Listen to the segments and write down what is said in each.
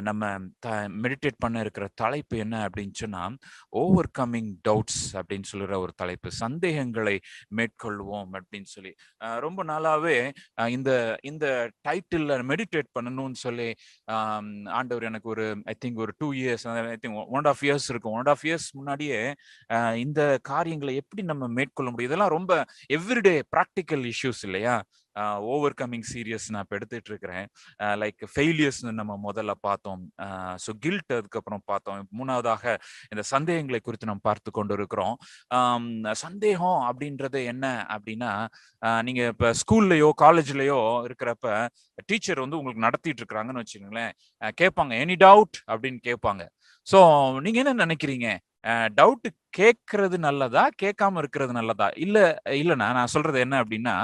நம்ம மெடிடேட் பண்ண இருக்கிற தலைப்பு என்ன அப்படின்னு சொன்னா, ஓவர் கம்மிங் டவுட்ஸ் அப்படின்னு சொல்லுற ஒரு தலைப்பு. சந்தேகங்களை மேற்கொள்வோம் அப்படின்னு சொல்லி ரொம்ப நாளாவே இந்த இந்த டைட்டில் மெடிடேட் பண்ணணும்னு சொல்லி ஆண்டவர் எனக்கு ஒரு ஐ திங்க் ஒரு 2 இயர்ஸ் ஐ திங்க் 1.5 இயர்ஸ் இருக்கும். 1.5 இயர்ஸ் முன்னாடியே இந்த காரியங்களை எப்படி நம்ம மேற்கொள்ள முடியும், இதெல்லாம் ரொம்ப எவ்ரிடே ப்ராக்டிக்கல் இஷ்யூஸ் இல்லையா. ஓவர் கம்மிங் சீரியஸ் நான் இப்போ எடுத்துட்டு இருக்கிறேன். லைக் ஃபெயிலியர்ஸ் நம்ம முதல்ல பார்த்தோம். ஸோ கில்ட் அதுக்கப்புறம் பார்த்தோம். மூணாவதாக இந்த சந்தேகங்களை குறித்து நம்ம பார்த்து கொண்டு இருக்கிறோம். சந்தேகம் அப்படின்றது என்ன அப்படின்னா, நீங்க இப்போ ஸ்கூல்லையோ காலேஜ்லயோ இருக்கிறப்ப டீச்சர் வந்து உங்களுக்கு நடத்திட்டு இருக்கிறாங்கன்னு வச்சுக்கோங்களேன், கேட்பாங்க எனி டவுட் அப்படின்னு கேட்பாங்க. ஸோ நீங்க என்ன நினைக்கிறீங்க, டவுட் கேட்கறது நல்லதா கேட்காம இருக்கிறது நல்லதா? இல்லைண்ணா நான் சொல்றது என்ன அப்படின்னா,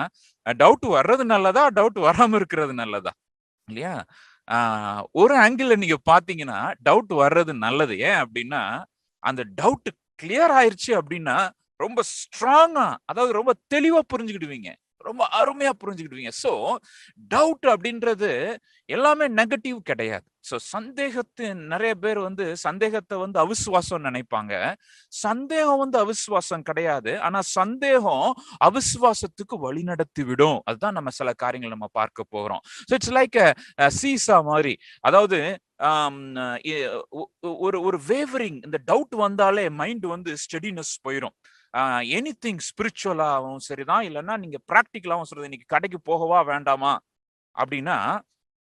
டவுட் வர்றது நல்லதா டவுட் வராம இருக்கிறது நல்லதா இல்லையா? ஒரு ஆங்கிள் நீங்க பாத்தீங்கன்னா டவுட் வர்றது நல்லது. ஏன் அப்படின்னா, அந்த டவுட் கிளியர் ஆயிருச்சு அப்படின்னா ரொம்ப ஸ்ட்ராங்கா, அதாவது ரொம்ப தெளிவா புரிஞ்சுக்கிடுவீங்க, ரொம்ப அருமையா புரிஞ்சுக்கிடுவீங்க. ஸோ டவுட் அப்படின்றது எல்லாமே நெகட்டிவ் கிடையாது. ஸோ நிறைய பேர் வந்து சந்தேகத்தை வந்து அவிசுவாசம் நினைப்பாங்க. சந்தேகம் வந்து அவிசுவாசம் கிடையாது. ஆனா சந்தேகம் அவிசுவாசத்துக்கு வழிநடத்தி விடும். அதுதான் நம்ம சில காரியங்கள் நம்ம பார்க்க போகிறோம். ஸோ இட்ஸ் லைக் சீசா மாதிரி. அதாவது ஒரு வேவரிங், இந்த டவுட் வந்தாலே மைண்ட் வந்து ஸ்டெடினஸ் போயிடும். எனிதிங் ஸ்பிரிச்சுவலாவும் சரிதான், இல்லைன்னா நீங்க பிராக்டிக்கலாவும் சொல்றது, இன்னைக்கு கடைக்கு போகவா வேண்டாமா அப்படின்னா,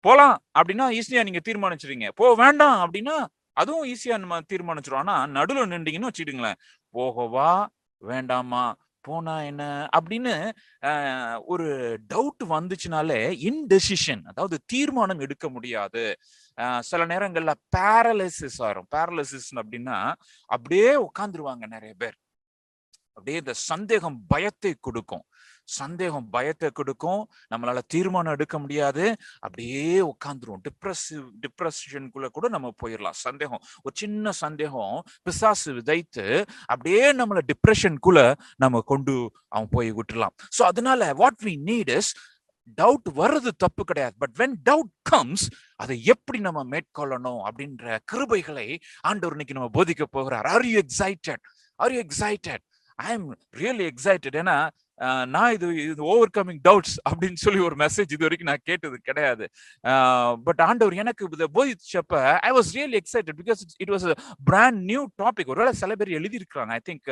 போலாம் அப்படின்னா ஈஸியா நீங்க தீர்மானிச்சிருவீங்க. வேண்டாம் அப்படின்னா அதுவும் ஈஸியா நம்ம தீர்மானிச்சிரும். ஆனா நடுவில் நின்றீங்கன்னு வச்சுக்கிட்டுங்களேன், போகவா வேண்டாமா, போனா என்ன அப்படின்னு ஒரு டவுட் வந்துச்சுனாலே இன்டெசிஷன், அதாவது தீர்மானம் எடுக்க முடியாது. சில நேரங்கள்ல பேரலிசிஸ் வரும். பேரலிசிஸ் அப்படின்னா அப்படியே உட்காந்துருவாங்க நிறைய பேர். அப்படியே இந்த சந்தேகம் பயத்தை கொடுக்கும். நம்மளால தீர்மானம் எடுக்க முடியாது. அப்படியே உட்காந்துருவோம். டிப்ரெஷனுக்குள்ள கூட நம்ம போயிடலாம். சந்தேகம், ஒரு சின்ன சந்தேகம் பிசாசு விதைத்து அப்படியே நம்மள டிப்ரெஷனுக்குள்ள நம்ம கொண்டு அவன் போய் விட்டுலாம். ஸோ அதனால what we need is, doubt வர்றது தப்பு கிடையாது. பட் when doubt comes, அதை எப்படி நம்ம மேற்கொள்ளணும் அப்படின்ற கிருபைகளை ஆண்டவர் இன்னைக்கு நம்ம போதிக்க போகிறார். Are you excited? I am really excited. ஏன்னா நான் இது ஓவர் கமிங் டவுட்ஸ் அப்படின்னு சொல்லி ஒரு மெசேஜ் இது வரைக்கும் நான் கேட்டது கிடையாது. பட் ஆண்டவர் எனக்கு இதை போதிச்சப்ப I was really excited because it was brand new topic. ஒருவேளை சில பேர் எழுதியிருக்கிறாங்க. ஐ திங்க்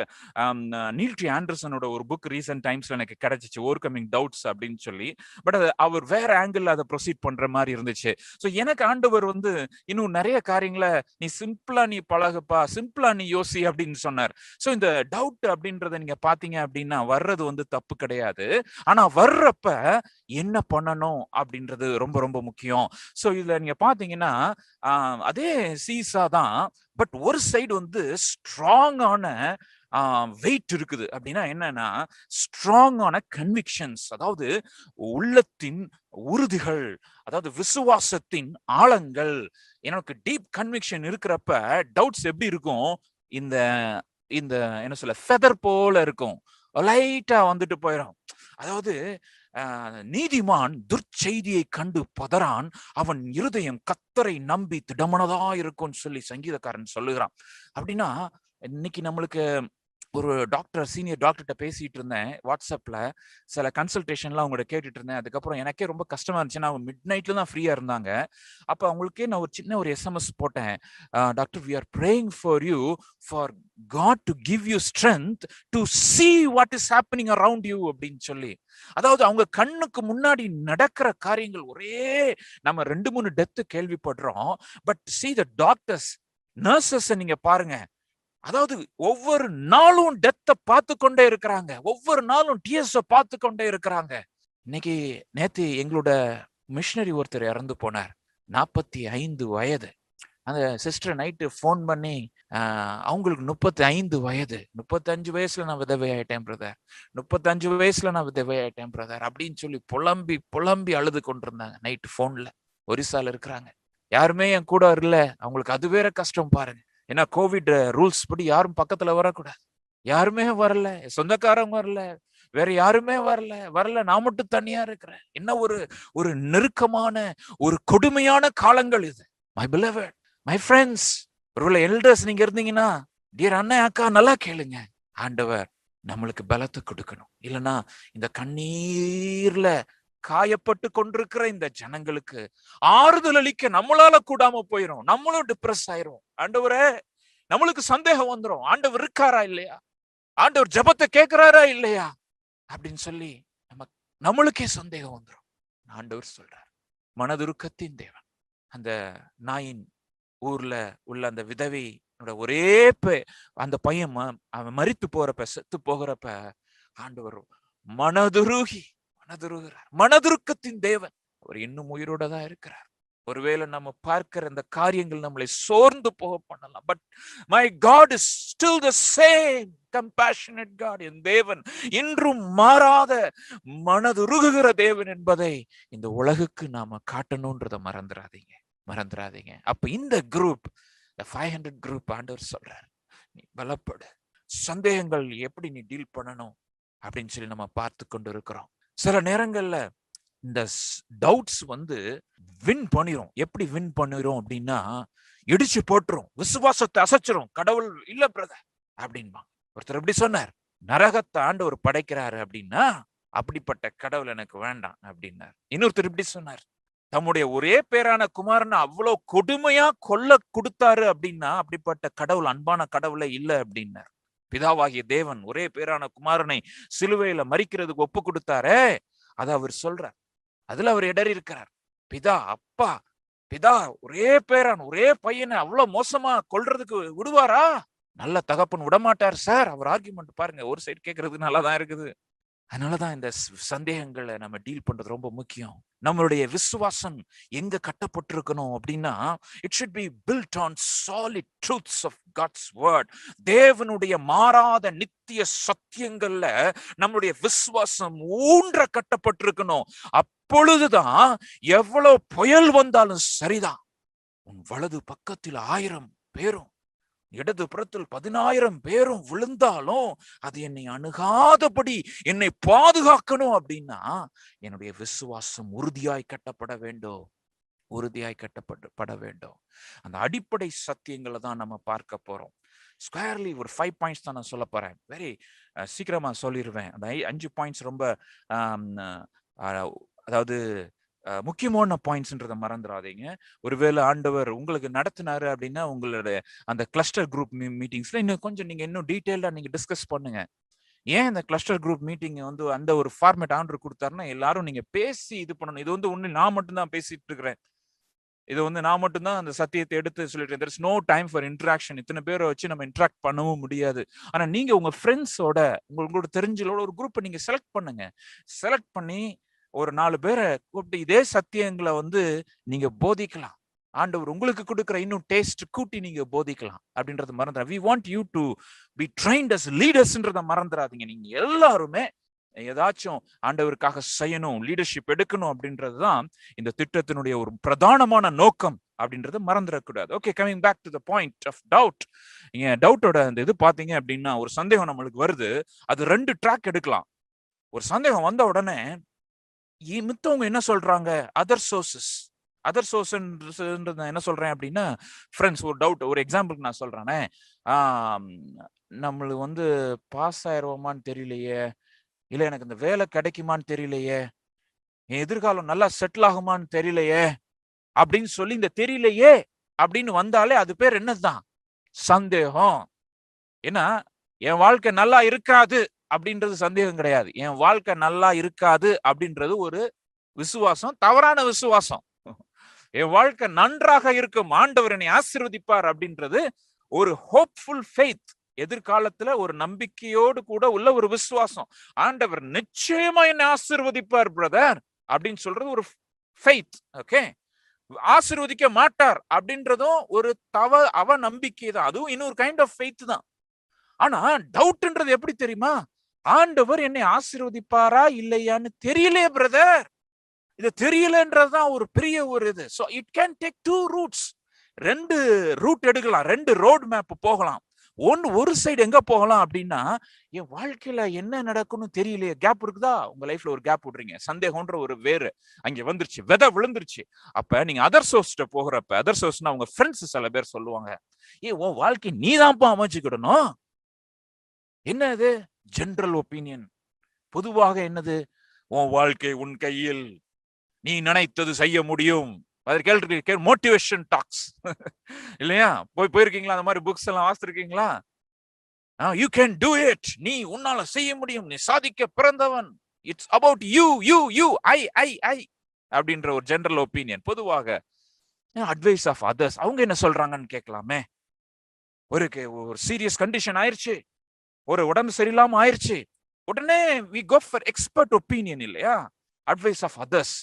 நீல் டி ஆண்டர்சனோட ஒரு புக் ரீசென்ட் டைம்ஸ்ல எனக்கு கிடைச்சிச்சு, ஓவர் கமிங் டவுட்ஸ் அப்படின்னு சொல்லி. பட் அவர் வேற ஆங்கிள் அதை ப்ரொசீட் பண்ற மாதிரி இருந்துச்சு. ஸோ எனக்கு ஆண்டவர் வந்து இன்னும் நிறைய காரியங்களை நீ சிம்பிளா நீ பழகுப்பா, சிம்பிளா நீ யோசி அப்படின்னு சொன்னார். ஸோ இந்த டவுட் அப்படின்றத நீங்க பாத்தீங்க அப்படின்னா வர்றது வந்து தப்பு கிடையாது. ஆனா வர்றப்ப என்ன பண்ணணும் அப்படின்றது ரொம்ப ரொம்ப முக்கியம். சோ இதுல நீங்க பாத்தீங்கன்னா அதே சீசா தான், பட் ஒரு சைடு வந்து ஸ்ட்ராங்கான வெயிட் இருக்குது. அப்படின்னா என்னன்னா ஸ்ட்ராங்கான கன்விக்ஷன்ஸ், அதாவது உள்ளத்தின் உறுதிகள், அதாவது விசுவாசத்தின் ஆழங்கள். எனக்கு டீப் கன்விக்ஷன் இருக்கிறப்ப டவுட்ஸ் எப்படி இருக்கும், இந்த இந்த என்ன சொல்ல ஃபெதர் போல இருக்கும், லைட்டா வந்துட்டு போயிடும். அதாவது நீதிமான் துர்ச்செய்தியை கண்டு பதறான், அவன் இருதயம் கர்த்தரை நம்பி திடமனதா இருக்கும்னு சொல்லி சங்கீதக்காரன் சொல்லுகிறான். அப்படின்னா இன்னைக்கு நம்மளுக்கு ஒரு சீனியர் டாக்டர்கிட்ட பேசிட்டு இருந்தேன் வாட்ஸ்அப்ல. சில கன்சல்டேஷன்லாம் அவங்கள்ட்ட கேட்டுட்டு இருந்தேன். அதுக்கப்புறம் எனக்கே ரொம்ப கஷ்டமா இருந்துச்சு. நான் மிட் நைட்ல தான் ஃப்ரீயா இருந்தாங்க. அப்ப அவங்களுக்கே நான் ஒரு சின்ன ஒரு எஸ்எம்எஸ் போட்டேன், doctor we are praying for you, for God to give you strength to see what is happening around you அப்படின்னு சொல்லி. அதாவது அவங்க கண்ணுக்கு முன்னாடி நடக்கிற காரியங்கள், ஒரே நம்ம 2-3 டெத் கேள்விப்படுறோம். But see the doctors, nurses நீங்க பாருங்க, அதாவது ஒவ்வொரு நாளும் டெத்தை பார்த்து கொண்டே இருக்கிறாங்க, ஒவ்வொரு நாளும் டிஎஸ் பார்த்து கொண்டே இருக்கிறாங்க. இன்னைக்கு நேத்து எங்களோட மிஷனரி ஒருத்தர் இறந்து போனார், 45 வயது. அந்த சிஸ்டர் நைட்டு ஃபோன் பண்ணி அவங்களுக்கு 35 வயது, 35 வயசுல நான் விதவையாயிட்டேன் பிரதர், 35 வயசுல நான் விதவையாயிட்டேன் பிரதர் அப்படின்னு சொல்லி புலம்பி புலம்பி அழுது கொண்டிருந்தாங்க நைட்டு ஃபோன்ல. ஒரிசால இருக்கிறாங்க. யாருமே என் கூட இல்ல. அவங்களுக்கு அது வேற கஷ்டம் பாருங்க. ஏன்னா கோவிட் ரூல்ஸ் படி யாரும் பக்கத்துல வரக்கூடாது. யாருமே வரல, சொந்தக்காரங்க வரல, வேற யாருமே வரல, நான் மட்டும் தனியா இருக்கிறேன். என்ன ஒரு நெருக்கமான ஒரு கொடுமையான காலங்கள் இது. மை beloved, மை ஃப்ரெண்ட்ஸ், ஒருவேளை எல்டர்ஸ் நீங்க இருந்தீங்கன்னா, டியர் அண்ணன் அக்கா, நல்லா கேளுங்க. ஆண்டவர் நம்மளுக்கு பலத்தை கொடுக்கணும். இல்லைன்னா இந்த கண்ணீர்ல காயப்பட்டு கொண்டிருக்கிற இந்த ஜனங்களுக்கு ஆறுதல் அளிக்க நம்மளால கூடாம போயிரும். நம்மளும் டிப்ரெஸ் ஆயிரும். ஆண்டவரே, நம்மளுக்கு சந்தேகம் வந்துரும். ஆண்டவர் இருக்காரா இல்லையா, ஆண்டவர் ஜெபத்தை கேட்கிறாரா இல்லையா அப்படின்னு சொல்லி நம்மளுக்கே சந்தேகம் வந்துரும். ஆண்டவர் சொல்றார், மனதுருக்கத்தின் தேவன். அந்த நாயின் ஊர்ல உள்ள அந்த விதவை ஒரே அந்த பையன் அவன் மரித்து போறப்ப, செத்து போகிறப்ப, ஆண்டவர் மனதுருகிறார். மனதுருக்கத்தின் தேவன். அவர் இன்னும் உயிரோட தான் இருக்கிறார். ஒருவேளை நம்ம பார்க்கிற இந்த காரியங்கள் நம்மளை சோர்ந்து போக பண்ணலாம். But my God is still the same compassionate God. என் தேவன் இன்றும் மாறாத மனதுருகுகிற தேவன் என்பதை இந்த உலகுக்கு நாம காட்டணும்ன்றத மறந்துடாதீங்க. அப்ப இந்த குரூப், 500 குரூப், ஆண்டவர் சொல்றார், நீ பலப்படு. சந்தேகங்கள் எப்படி நீ டீல் பண்ணணும் அப்படின்னு சொல்லி நம்ம பார்த்து கொண்டு இருக்கிறோம். சில நேரங்கள்ல இந்த டவுட்ஸ் வின் பண்ணிரும். எப்படி வின் பண்ணிரும் அப்படின்னா, இடிச்சு போட்டுரும், விசுவாசத்தை அசைச்சிரும். கடவுள் இல்ல பிரதர் அப்படின்பா. ஒருத்தர் எப்படி சொன்னார், நரகத்தை ஆண்டவர் படைக்கிறாரு அப்படின்னா அப்படிப்பட்ட கடவுள் எனக்கு வேண்டாம் அப்படின்னார். இன்னொருத்தர் இப்படி சொன்னார், தம்முடைய ஒரே பேரான குமாரனை அவ்வளவு கொடுமையா கொல்ல கொடுத்தாரு அப்படின்னா அப்படிப்பட்ட கடவுள் அன்பான கடவுளே இல்லை அப்படின்னார். பிதாவாகிய தேவன் ஒரே பேரான குமாரனை சிலுவையில மரிக்கிறதுக்கு ஒப்பு கொடுத்தாரே, அதை அவர் சொல்றார். அதுல அவர் இடறி இருக்கிறார். பிதா ஒரே பேரான் ஒரே பையனை அவ்வளவு மோசமா கொல்றதுக்கு விடுவாரா? நல்ல தகப்பன் விடமாட்டார் சார். அவர் ஆர்கியூமெண்ட் பாருங்க, ஒரு சைடு கேட்கறது நல்லாதான் இருக்குது. அதனாலதான் இந்த சந்தேகங்களை நம்ம டீல் பண்றது ரொம்ப முக்கியம். நம்மளுடைய விசுவாசம் எங்க கட்டப்பட்டிருக்கணும் அப்படின்னா, it should be built on solid truths of God's word. தேவனுடைய மாறாத நித்திய சத்தியங்கள்ல நம்மளுடைய விசுவாசம் ஊன்ற கட்டப்பட்டிருக்கணும். அப்பொழுதுதான் எவ்வளவு புயல் வந்தாலும் சரிதான், உன் வலது பக்கத்தில் 1000 பேரும் இடது புறத்தில் 10,000 பேரும் விழுந்தாலும் அது என்னை அணுகாதபடி என்னை பாதுகாக்கணும் அப்படின்னா என்னுடைய விசுவாசம் உறுதியாய் கட்டப்பட வேண்டும். அந்த அடிப்படை சத்தியங்களை தான் நம்ம பார்க்க போறோம். ஸ்கொயர்லி ஒரு 5 பாயிண்ட்ஸ் தான் நான் சொல்ல போறேன். வெரி சீக்கிரமா சொல்லிடுவேன். அந்த 5 பாயிண்ட்ஸ் ரொம்ப அதாவது முக்கியமான பாயிண்ட்ஸ்ன்றதை மறந்துடாதீங்க. ஒருவேளை ஆண்டவர் உங்களுக்கு நடத்தினாரு அப்படின்னா உங்களுடைய அந்த கிளஸ்டர் குரூப் மீட்டிங்ஸ்ல இன்னும் கொஞ்சம் நீங்க இன்னும் டீட்டெயிலா நீங்க டிஸ்கஸ் பண்ணுங்க. ஏன் இந்த கிளஸ்டர் குரூப் மீட்டிங் அந்த ஒரு ஃபார்மேட் ஆண்டவர் கொடுத்தாருன்னா எல்லாரும் நீங்க பேசி இது பண்ணணும். இது ஒண்ணு நான் மட்டும்தான் பேசிட்டு இருக்கிறேன். இது நான் மட்டும்தான் அந்த சத்தியத்தை எடுத்து சொல்லிட்டு, there's no time for interaction. இத்தனை பேரை வச்சு நம்ம இன்ட்ராக்ட் பண்ணவும் முடியாது. ஆனா நீங்க உங்க ஃப்ரெண்ட்ஸோட உங்களோட தெரிஞ்சலோட ஒரு குரூப்பை நீங்க செலக்ட் பண்ணுங்க. செலக்ட் பண்ணி ஒரு 4 பேரை கூப்பிட்டு இதே சத்தியங்களை நீங்க போதிக்கலாம். ஆண்டவர் உங்களுக்கு கொடுக்குற இன்னும் டேஸ்ட் கூட்டி நீங்க போதிக்கலாம் அப்படின்றத மறந்துடா. we want you to be trained as leadersன்றத மறந்துடாதீங்க. நீங்க எல்லாருமே ஏதாச்சும் ஆண்டவருக்காக செய்யணும், லீடர்ஷிப் எடுக்கணும் அப்படின்றதுதான் இந்த திட்டத்தினுடைய ஒரு பிரதானமான நோக்கம் அப்படின்றத மறந்துடக்கூடாது. Okay, coming back to the point of doubt. நீங்க டவுட்டோட அந்த இது பாத்தீங்க அப்படின்னா, ஒரு சந்தேகம் நம்மளுக்கு வருது, அது 2 ட்ராக் எடுக்கலாம். ஒரு சந்தேகம் வந்த உடனே மித்தவங்க என்ன சொல்றாங்க, அதர் சோர்சஸ் என்ன சொல்றேன் அப்படின்னா, ஃப்ரெண்ட்ஸ் ஒரு டவுட், ஒரு எக்ஸாம்பிளுக்கு நான் சொல்றேனே, நம்மளுக்கு பாஸ் ஆயிடுவோமான்னு தெரியலையே, இல்ல எனக்கு இந்த வேலை கிடைக்குமான்னு தெரியலையே, என் எதிர்காலம் நல்லா செட்டில் ஆகுமான்னு தெரியலையே அப்படின்னு சொல்லி இந்த தெரியலையே அப்படின்னு வந்தாலே அது பேர் என்னதுதான், சந்தேகம். ஏன்னா என் வாழ்க்கை நல்லா இருக்காது அப்படின்றது சந்தேகம் கிடையாது. என் வாழ்க்கை நல்லா இருக்காது அப்படின்றது ஒரு விசுவாசம், தவறான விசுவாசம். என் வாழ்க்கை நன்றாக இருக்கும், ஆண்டவர் என்னை ஆசீர்வதிப்பார் அப்படின்றது ஒரு ஹோப்ஃபுல் ஃபெய்த், எதிர்காலத்துல ஒரு நம்பிக்கையோடு கூட உள்ள ஒரு விசுவாசம். ஆண்டவர் நிச்சயமா என்னை ஆசீர்வதிப்பார் பிரதர் அப்படின்னு சொல்றது ஒரு ஃபெய்த். ஓகே, ஆசீர்வதிக்க மாட்டார் அப்படின்றதும் ஒரு அவ நம்பிக்கை தான், அதுவும் இன்னொரு கைண்ட் ஆஃப் ஃபெய்த் தான். ஆனா டவுட்ன்றது எப்படி தெரியுமா, ஆண்டவர் என்னை ஆசீர்வதிப்பாரா இல்லையான்னு தெரியலையே பிரதர், இது தெரியலன்றதுதான் ஒரு பெரிய ஒரு இது. So it can take 2 routes. 2 root எடுக்கலாம், 2 ரோட் மேப் போகலாம். ஒரு சைடு எங்க போகலாம் அப்படின்னா, என் வாழ்க்கையில என்ன நடக்கும்னு தெரியலையே, கேப் இருக்குதா? உங்க லைஃப்ல ஒரு கேப் விடுறீங்க, சந்தேகம்ன்ற ஒரு வேறு அங்க வந்துருச்சு, விதை விழுந்துருச்சு. அப்ப நீங்க அதர் சோர்ஸ்ட போகிறப்ப, அதர் சோர்ஸ்னா உங்க ஃப்ரெண்ட்ஸ் சில பேர் சொல்லுவாங்க, உன் வாழ்க்கை நீதான்ப்பா அமைச்சுக்கிடணும். என்ன இது? ஜெனரல் ஒப்பீனியன், பொதுவாக என்னது? உன் வாழ்க்கை உன் கையில், நீ நினைத்தது செய்ய முடியும். கேள்வி மோட்டிவேஷன் டாக்ஸ் இல்லையா? போயிருக்கீங்களா? அந்த மாதிரி புக்ஸ் எல்லாம் வாசிச்சிருக்கீங்களா? யூ கேன் டூ இட், நீ உன்னால செய்ய முடியும், நீ சாதிக்க பிறந்தவன், it's about you you you I அப்படின்ற ஒரு ஜெனரல் ஒப்பீனியன். பொதுவாக அட்வைஸ் ஆஃப் அதர்ஸ், அவங்க என்ன சொல்றாங்கன்னு கேட்கலாமே. ஒரு சீரியஸ் கண்டிஷன் ஆயிருச்சு, ஒரு உடம்பு சரியில்லாம ஆயிருச்சு, உடனே we go for expert opinion இல்லையா? Advice of others.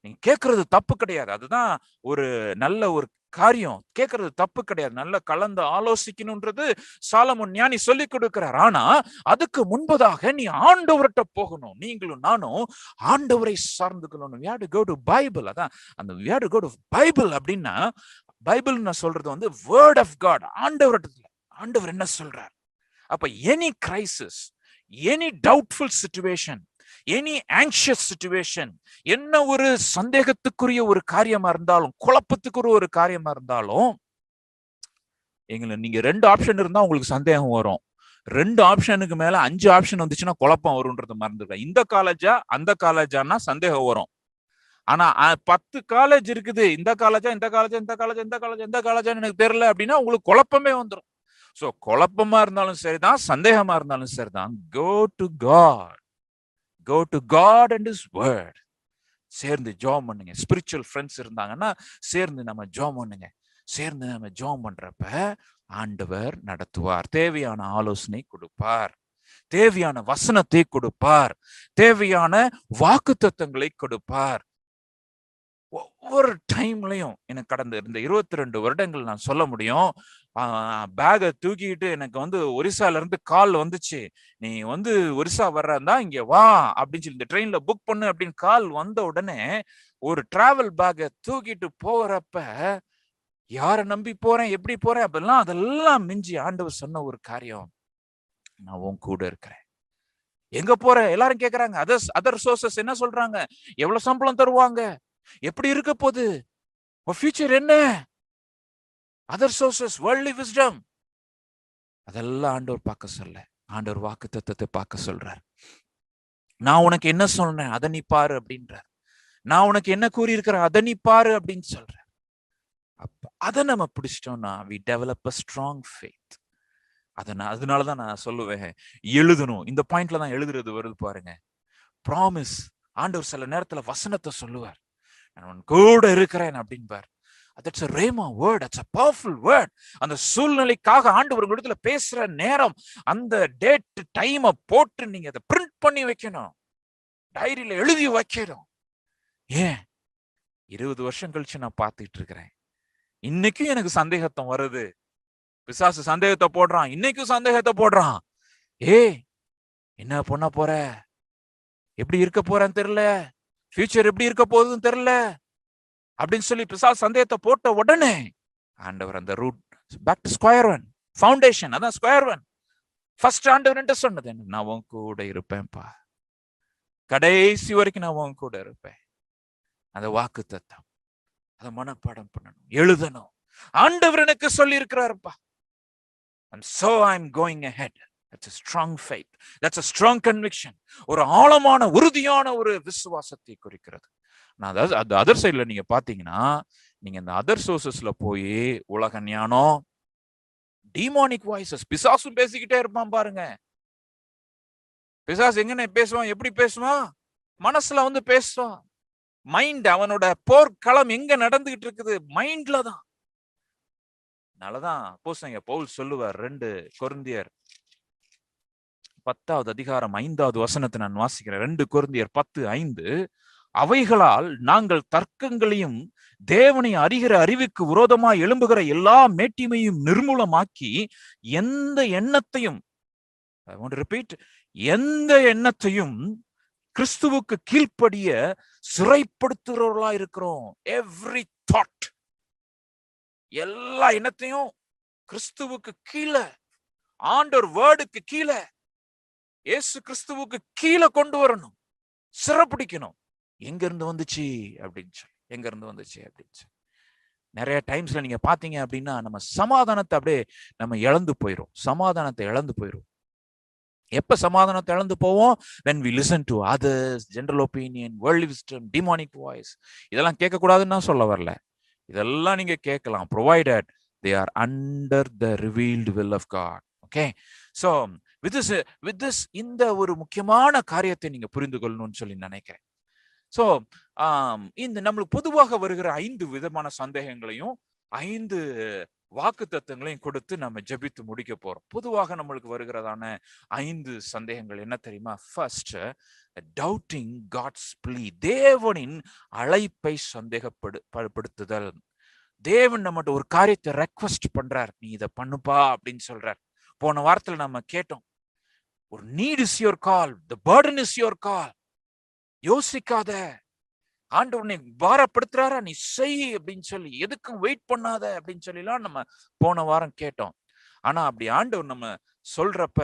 நீங்க கேட்கறது தப்பு கிடையாது, அதுதான் ஒரு நல்ல ஒரு காரியம், கேட்கறது தப்பு கிடையாது, நல்ல கலந்து ஆலோசிக்கணும்ன்றது சாலமோன் ஞானி சொல்லி கொடுக்கிறார். ஆனா அதுக்கு முன்பதாக நீ ஆண்டவர்கிட்ட போகணும். நீங்களும் நானும் ஆண்டவரை சார்ந்துக்கணும். we have to go to Bible. அதான் அந்த we have to go to Bible அப்படின்னா, பைபிள் நான் சொல்றது வந்து வேர்ட் ஆஃப் காட், ஆண்டவர் என்ன சொல்றார். அப்ப any crisis, any doubtful situation, any anxious situation, என்ன ஒரு சந்தேகத்துக்குரிய ஒரு காரியமா இருந்தாலும், குழப்பத்துக்குரிய ஒரு காரியமா இருந்தாலும், நீங்க 2 ஆப்ஷன் இருந்தா உங்களுக்கு சந்தேகம் வரும். 2 ஆப்ஷனுக்கு மேல 5 ஆப்ஷன் வந்துச்சுன்னா குழப்பம் வரும்ன்றத மறந்துடுறேன். இந்த காலேஜா அந்த காலேஜானா சந்தேகம் வரும். ஆனா 10 காலேஜ் இருக்குது, இந்த காலேஜா இந்த காலேஜா இந்த காலேஜா இந்த காலேஜா இந்த காலேஜான்னு எனக்கு தெரியல அப்படின்னா உங்களுக்கு குழப்பமே வந்துடும். சோ குழப்பமா இருந்தாலும் சரிதான், சந்தேகமா இருந்தாலும் சரிதான், go to God, go to God and His word. சேர்ந்து ஜெபம் பண்ணுங்க. ஸ்பிரிச்சுவல் ஃப்ரெண்ட்ஸ் இருந்தாங்கன்னா சேர்ந்து நம்ம ஜெபம் பண்ணுங்க. சேர்ந்து நம்ம ஜெபம் பண்றப்ப ஆண்டவர் நடத்துவார், தேவையான ஆலோசனை கொடுப்பார், தேவையான வசனத்தை கொடுப்பார், தேவையான வாக்குத்தத்தங்களை கொடுப்பார். ஒவ்வொரு டைம்லையும் எனக்கு கடந்த இந்த 22 வருடங்கள் நான் சொல்ல முடியும், பேகை தூக்கிட்டு எனக்கு வந்து ஒரிசால இருந்து கால் வந்துச்சு, நீ வந்து ஒரிசா வர்றதா இங்க வா அப்படின்னு சொல்லி இந்த ட்ரெயின்ல புக் பண்ணு அப்படின்னு கால் வந்த உடனே ஒரு டிராவல் பேக்கை தூக்கிட்டு போறப்ப யாரை நம்பி போறேன், எப்படி போறேன் அதெல்லாம் மிஞ்சி ஆண்டவர் சொன்ன ஒரு காரியம், நான் உன் கூட இருக்கிறேன். எங்க போற எல்லாரும் கேக்குறாங்க, அதர் சோர்சஸ் என்ன சொல்றாங்க, எவ்வளவு சம்பளம் தருவாங்க, எப்படி இருக்க போகுது, ஃபியூச்சர் என்ன, அதர் சோர்சஸ், வேர்ல்ட்லி விஸ்டம், அதெல்லாம் ஆண்டவர் பார்க்க சொல்ல, ஆண்டவர் வாக்குத்தத்தத்தை பார்க்க சொல்றார். நான் உனக்கு என்ன சொன்னேன் அதை நீ பாரு அப்படின்றார். நான் உனக்கு என்ன கூறி இருக்கிறேன் அதை நீ பாரு அப்படின்னு சொல்ற. அதை நம்ம பிடிச்சிட்டோம்னா we develop a strong faith. அதனாலதான் நான் சொல்லுவேன், எழுதணும். இந்த பாயிண்ட்ல தான் எழுதுறது வருது பாருங்க. ப்ராமிஸ், ஆண்டவர் சில நேரத்துல வசனத்தை சொல்லுவார், நான் கூட இருக்கிறேன் அப்படின்பார். That's a rhema word, that's a powerful word. அந்த சூழ்நிலைக்காக ஆண்டவர் உங்களிடத்துல பேசுற நேரம், அந்த டேட் டைமை போட்டு நீங்க அதை பிரிண்ட் பண்ணி வைக்கணும், டைரியில எழுதி வைக்கணும். ஏன் 20 வருஷம் கழிச்சு நான் பார்த்துட்டு இருக்கிறேன், இன்னைக்கும் எனக்கு சந்தேகத்தை வருது, பிசாசு சந்தேகத்தை போடுறான், இன்னைக்கும் சந்தேகத்தை போடுறான். என்ன பண்ண போற, எப்படி இருக்க போறேன்னு தெரியல, ஃபியூச்சர் எப்படி இருக்க போகுதுன்னு தெரியல அப்படின்னு சொல்லி பிசாசு சந்தேகத்தை போட்ட உடனே ஆண்டவர் அந்த route back to square one, foundation, அதான் ஸ்கொயர் ஒன். ஃபர்ஸ்ட் ஆண்டவர் என்ன சொன்னது, நான் உன் கூட இருப்பேன்ப்பா, கடைசி வரைக்கும் நான் உன் கூட இருப்பேன். அந்த வாக்கு தத்தம் அதை மனப்பாடம் பண்ணணும், எழுதணும். ஆண்டவர் எனக்கு சொல்லி இருக்கிறாருப்பா, and so I'm going ahead. That's a strong faith, that's a strong conviction. ஒரு ஆழமான உறுதியான ஒரு விசுவாசத்தை குறிக்கிறது. நான் அது அதர் சைட்ல நீங்க பாத்தீங்கன்னா, நீங்க இந்த அதர் சோர்சஸ்ல போய் உலக ஞானம், டீமானிக் வாய்ஸஸ், பிசாசும் பேசிக்கிட்டே இருப்பான் பாருங்க. பிசாசு எங்கன்னு பேசுவான், எப்படி பேசுவான், மனசுல வந்து பேசுவான். மைண்ட், அவனோட போர்க்களம் எங்க நடந்துகிட்டு இருக்குது, மைண்ட்ல தான். அதனாலதான் அப்போஸ்தலன் பவுல் சொல்லுவார், 2 கொரிந்தியர் 10வது அதிகாரம் 5வது வசனத்தை நான் வாசிக்கிறேன். 2 கொரிந்தியர் 10:5, அவைகளால் நாங்கள் தர்க்கங்களையும் தேவனை அறிகிற அறிவுக்கு விரோதமாய் எழும்புகிற எல்லா மேட்டிமையும் நிர்மூலமாக்கி எந்த எண்ணத்தையும், I want to repeat, எந்த எண்ணத்தையும் கிறிஸ்துவுக்கு கீழ்ப்படிய சிறைப்படுத்துகிறவர்களா இருக்கிறோம். எவ்ரி தாட், எல்லா எண்ணத்தையும் கிறிஸ்துவுக்கு கீழே ஆண்டவர் வேர்டுக்கு கீழே, இயேசு கிறிஸ்துவுக்கு கீழே கொண்டு வரணும், சிறப்பிடிக்கணும். எங்க இருந்து வந்துச்சு அப்படின்னு சொல்லி, எங்க இருந்து வந்துச்சு அப்படின்னு சொல்லி. நிறைய டைம்ஸ்ல நீங்க பாத்தீங்க அப்படின்னா நம்ம சமாதானத்தை அப்படியே நம்ம இழந்து போயிரும். சமாதானத்தை இழந்து போயிரும். எப்ப சமாதானத்தை இழந்து போவோம்? when we listen to others, general opinion, worldly wisdom, demonic voice. இதெல்லாம் கேட்க கூடாதுன்னு நான் சொல்ல வரல. இதெல்லாம் நீங்க கேட்கலாம், provided they are under the revealed will of God. Okay, so with this இந்த ஒரு முக்கியமான காரியத்தை நீங்க புரிந்து கொள்ளணும்னு சொல்லி நினைக்கிறேன். ஸோ இந்த நம்மளுக்கு பொதுவாக வருகிற 5 விதமான சந்தேகங்களையும் 5 வாக்கு தத்துவங்களையும் கொடுத்து நம்ம ஜெபித்து முடிக்க போறோம். பொதுவாக நம்மளுக்கு வருகிறதான 5 சந்தேகங்கள் என்ன தெரியுமா? First, doubting God's plea. தேவனின் அழைப்பை சந்தேகப்படுத்துதல். தேவன் நம்மகிட்ட ஒரு காரியத்தை ரெக்வெஸ்ட் பண்றார், நீ இதை பண்ணுப்பா அப்படின்னு சொல்றார். போன வாரத்துல நம்ம கேட்டோம், ஒரு need is your call, the burden is your call. யோசிக்காத, ஆண்டவர் நீ பாரப்படுத்துறாரா, நீ செய் அப்படின்னு சொல்லி, எதுக்கும் வெயிட் பண்ணாத அப்படின்னு சொல்லிலாம் நம்ம போன வாரம் கேட்டோம். ஆனா அப்படி ஆண்டவர் நம்ம சொல்றப்ப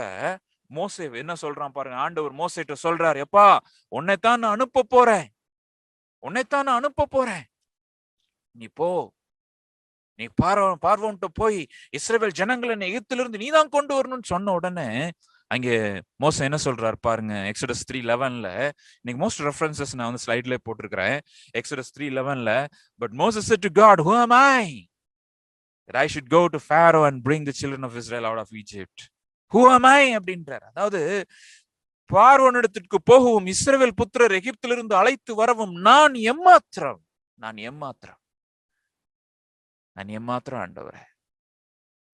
மோசே என்ன சொல்றான் பாருங்க. ஆண்டவர் மோசேட்ட சொல்றாரு, எப்பா உன்னைத்தான் நான் அனுப்ப போறேன், உன்னைத்தான் நான் அனுப்ப போறேன், நீ போ, நீ பார்வோன்ட்ட போய் இஸ்ரவேல் ஜனங்களை எகிப்திலிருந்து நீதான் கொண்டு வரணும்னு சொன்ன உடனே அங்கே மோசே என்ன சொல்றாரு பாருங்க. எக்ஸோடஸ் 3:11 இன்னைக்கு மோஸ்ட் ரெஃபரன்சஸ் நான் வந்து ஸ்லைட்ல போட்டிருக்கிறேன். Exodus 3:11, but Moses said to God, who am I that I should go to Pharaoh and bring the children of Israel out of Egypt? Who am I அப்படின்றார். அதாவது பார்வோனிடத்திற்கு போகவும் இஸ்ரவேல் புத்திரர் எகிப்திலிருந்து அழைத்து வரவும் நான் எம்மாத்திரம், நான் எம்மாத்திரம், நான் எம்மாத்திரம் ஆண்டவரே.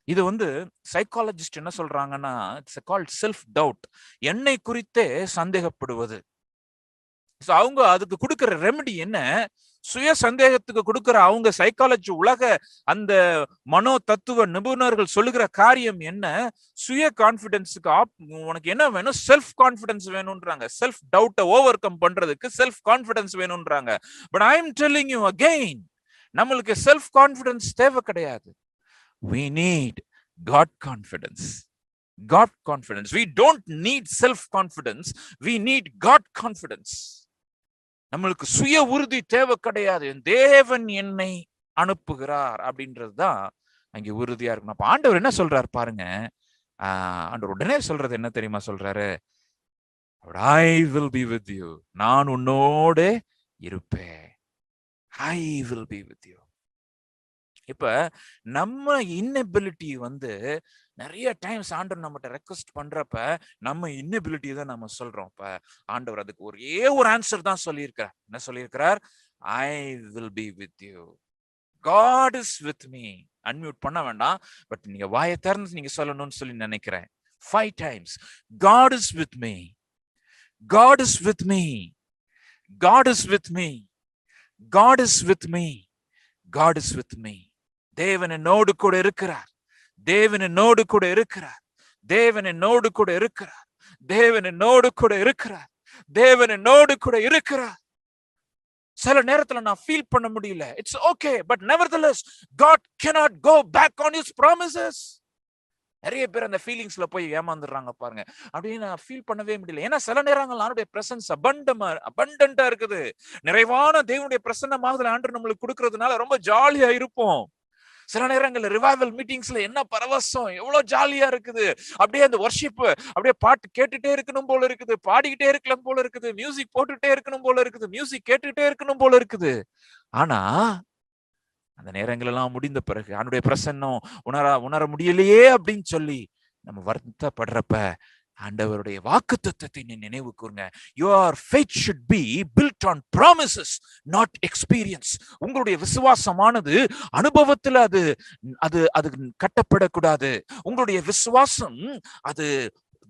இது வந்து சைக்காலஜிஸ்ட் என்ன சொல்றாங்கன்னா, இட்ஸ் கால்ட் செல்ஃப் டவுட், என்னை குறித்தே சந்தேகப்படுவது. அவங்க அதுக்கு கொடுக்கிற ரெமெடி என்ன? சுய சந்தேகத்துக்கு கொடுக்கிற அவங்க சைக்காலஜி உலக அந்த மனோ தத்துவ நிபுணர்கள் சொல்லுகிற காரியம் என்ன? சுய கான்பிடன்ஸுக்கு உனக்கு என்ன வேணும்? செல்ஃப் கான்பிடன்ஸ் வேணும்ன்றாங்க. செல்ஃப் டவுட்டை ஓவர் கம் பண்றதுக்கு செல்ஃப் கான்பிடன்ஸ் வேணும்ன்றாங்க. But I am telling you again, நம்மளுக்கு செல்ஃப் கான்பிடன்ஸ் தேவை கிடையாது. We need God confidence. God confidence. We don't need self-confidence. We need God confidence. நம்மளுக்கு சுய உறுதி தேவை கிடையாது. தேவன் என்னை அனுப்புகிறார் அப்படின்றதுதான் அங்கே உறுதியா இருக்கணும். அப்ப ஆண்டவர் என்ன சொல்றாரு பாருங்க. ஆண்டவர் உடனே சொல்றது என்ன தெரியுமா சொல்றாரு? I will be with you. நான் உன்னோடு இருப்பேன். I will be with you. இப்ப நம்ம இன்னெபிலிட்டி வந்து நிறைய டைம்ஸ் ஆண்டவர் நம்மகிட்ட ரெக்வெஸ்ட் பண்றப்ப நம்ம இன்னெபிலிட்டி தான் நம்ம சொல்றோம். இப்ப ஆண்டவர் அதுக்கு ஒரே ஒரு ஆன்சர் தான் சொல்லியிருக்கிறார். என்ன சொல்லியிருக்கிறார்? I will be with you. God is with me. Unmute பண்ண வேண்டாம், பட் நீங்க வாயை திறந்து நீங்க சொல்லணும்னு சொல்லி நினைக்கிறேன். 5 times. God is with me. God is with me. God is with me. God is with me. God is with me. தேவன் என்னோடு கூட இருக்கிறார். தேவன் என்னோடு கூட இருக்கிறார். தேவன் என்னோடு கூட இருக்கிறார். தேவன் என்னோடு கூட இருக்கிறார். தேவன் என்னோடு கூட இருக்கிறார். சில நேரத்துல நான் ஃபீல் பண்ண முடியல. It's okay, but nevertheless God cannot go back on his promises. நிறைய பேர் அந்த ஃபீலிங்ஸ்ல போய் ஏமாந்துடுறாங்க பாருங்க. அப்படின்னு நான் ஃபீல் பண்ணவே முடியல. ஏன்னா சில நேரங்கள் அவருடைய பிரசன்ஸ் அபண்டன்டா இருக்குது. நிறைவான தேவனுடைய பிரசன்னமாகுதல் ஆண்டவர் நம்மளுக்கு கொடுக்கறதுனால ரொம்ப ஜாலியா இருப்போம். சில நேரங்கள்ல ரிவைவல் மீட்டிங்ஸ்ல என்ன பரவசம், எவ்வளவு ஜாலியா இருக்குது. அப்படியே அந்த வர்ஷிப் அப்படியே பாட்டு கேட்டுட்டே இருக்கணும் போல இருக்குது, பாடிக்கிட்டே இருக்கலாம் போல இருக்குது, மியூசிக் போட்டுட்டே இருக்கணும் போல இருக்குது, மியூசிக் கேட்டுட்டே இருக்கணும் போல இருக்குது. ஆனா அந்த நேரங்கள் எல்லாம் முடிந்த பிறகு அவனுடைய பிரசன்னம் உணர முடியலையே அப்படின்னு சொல்லி நம்ம வருத்தப்படுறப்ப ஆண்டவருடைய வாக்குத்தத்தத்தை நீ நினைவு கூர்ங்க. Your faith should be built on promises, not experience. உங்களுடைய விசுவாசமானது அனுபவத்துல அது அது அது கட்டப்படக்கூடாது. உங்களுடைய விசுவாசம் அது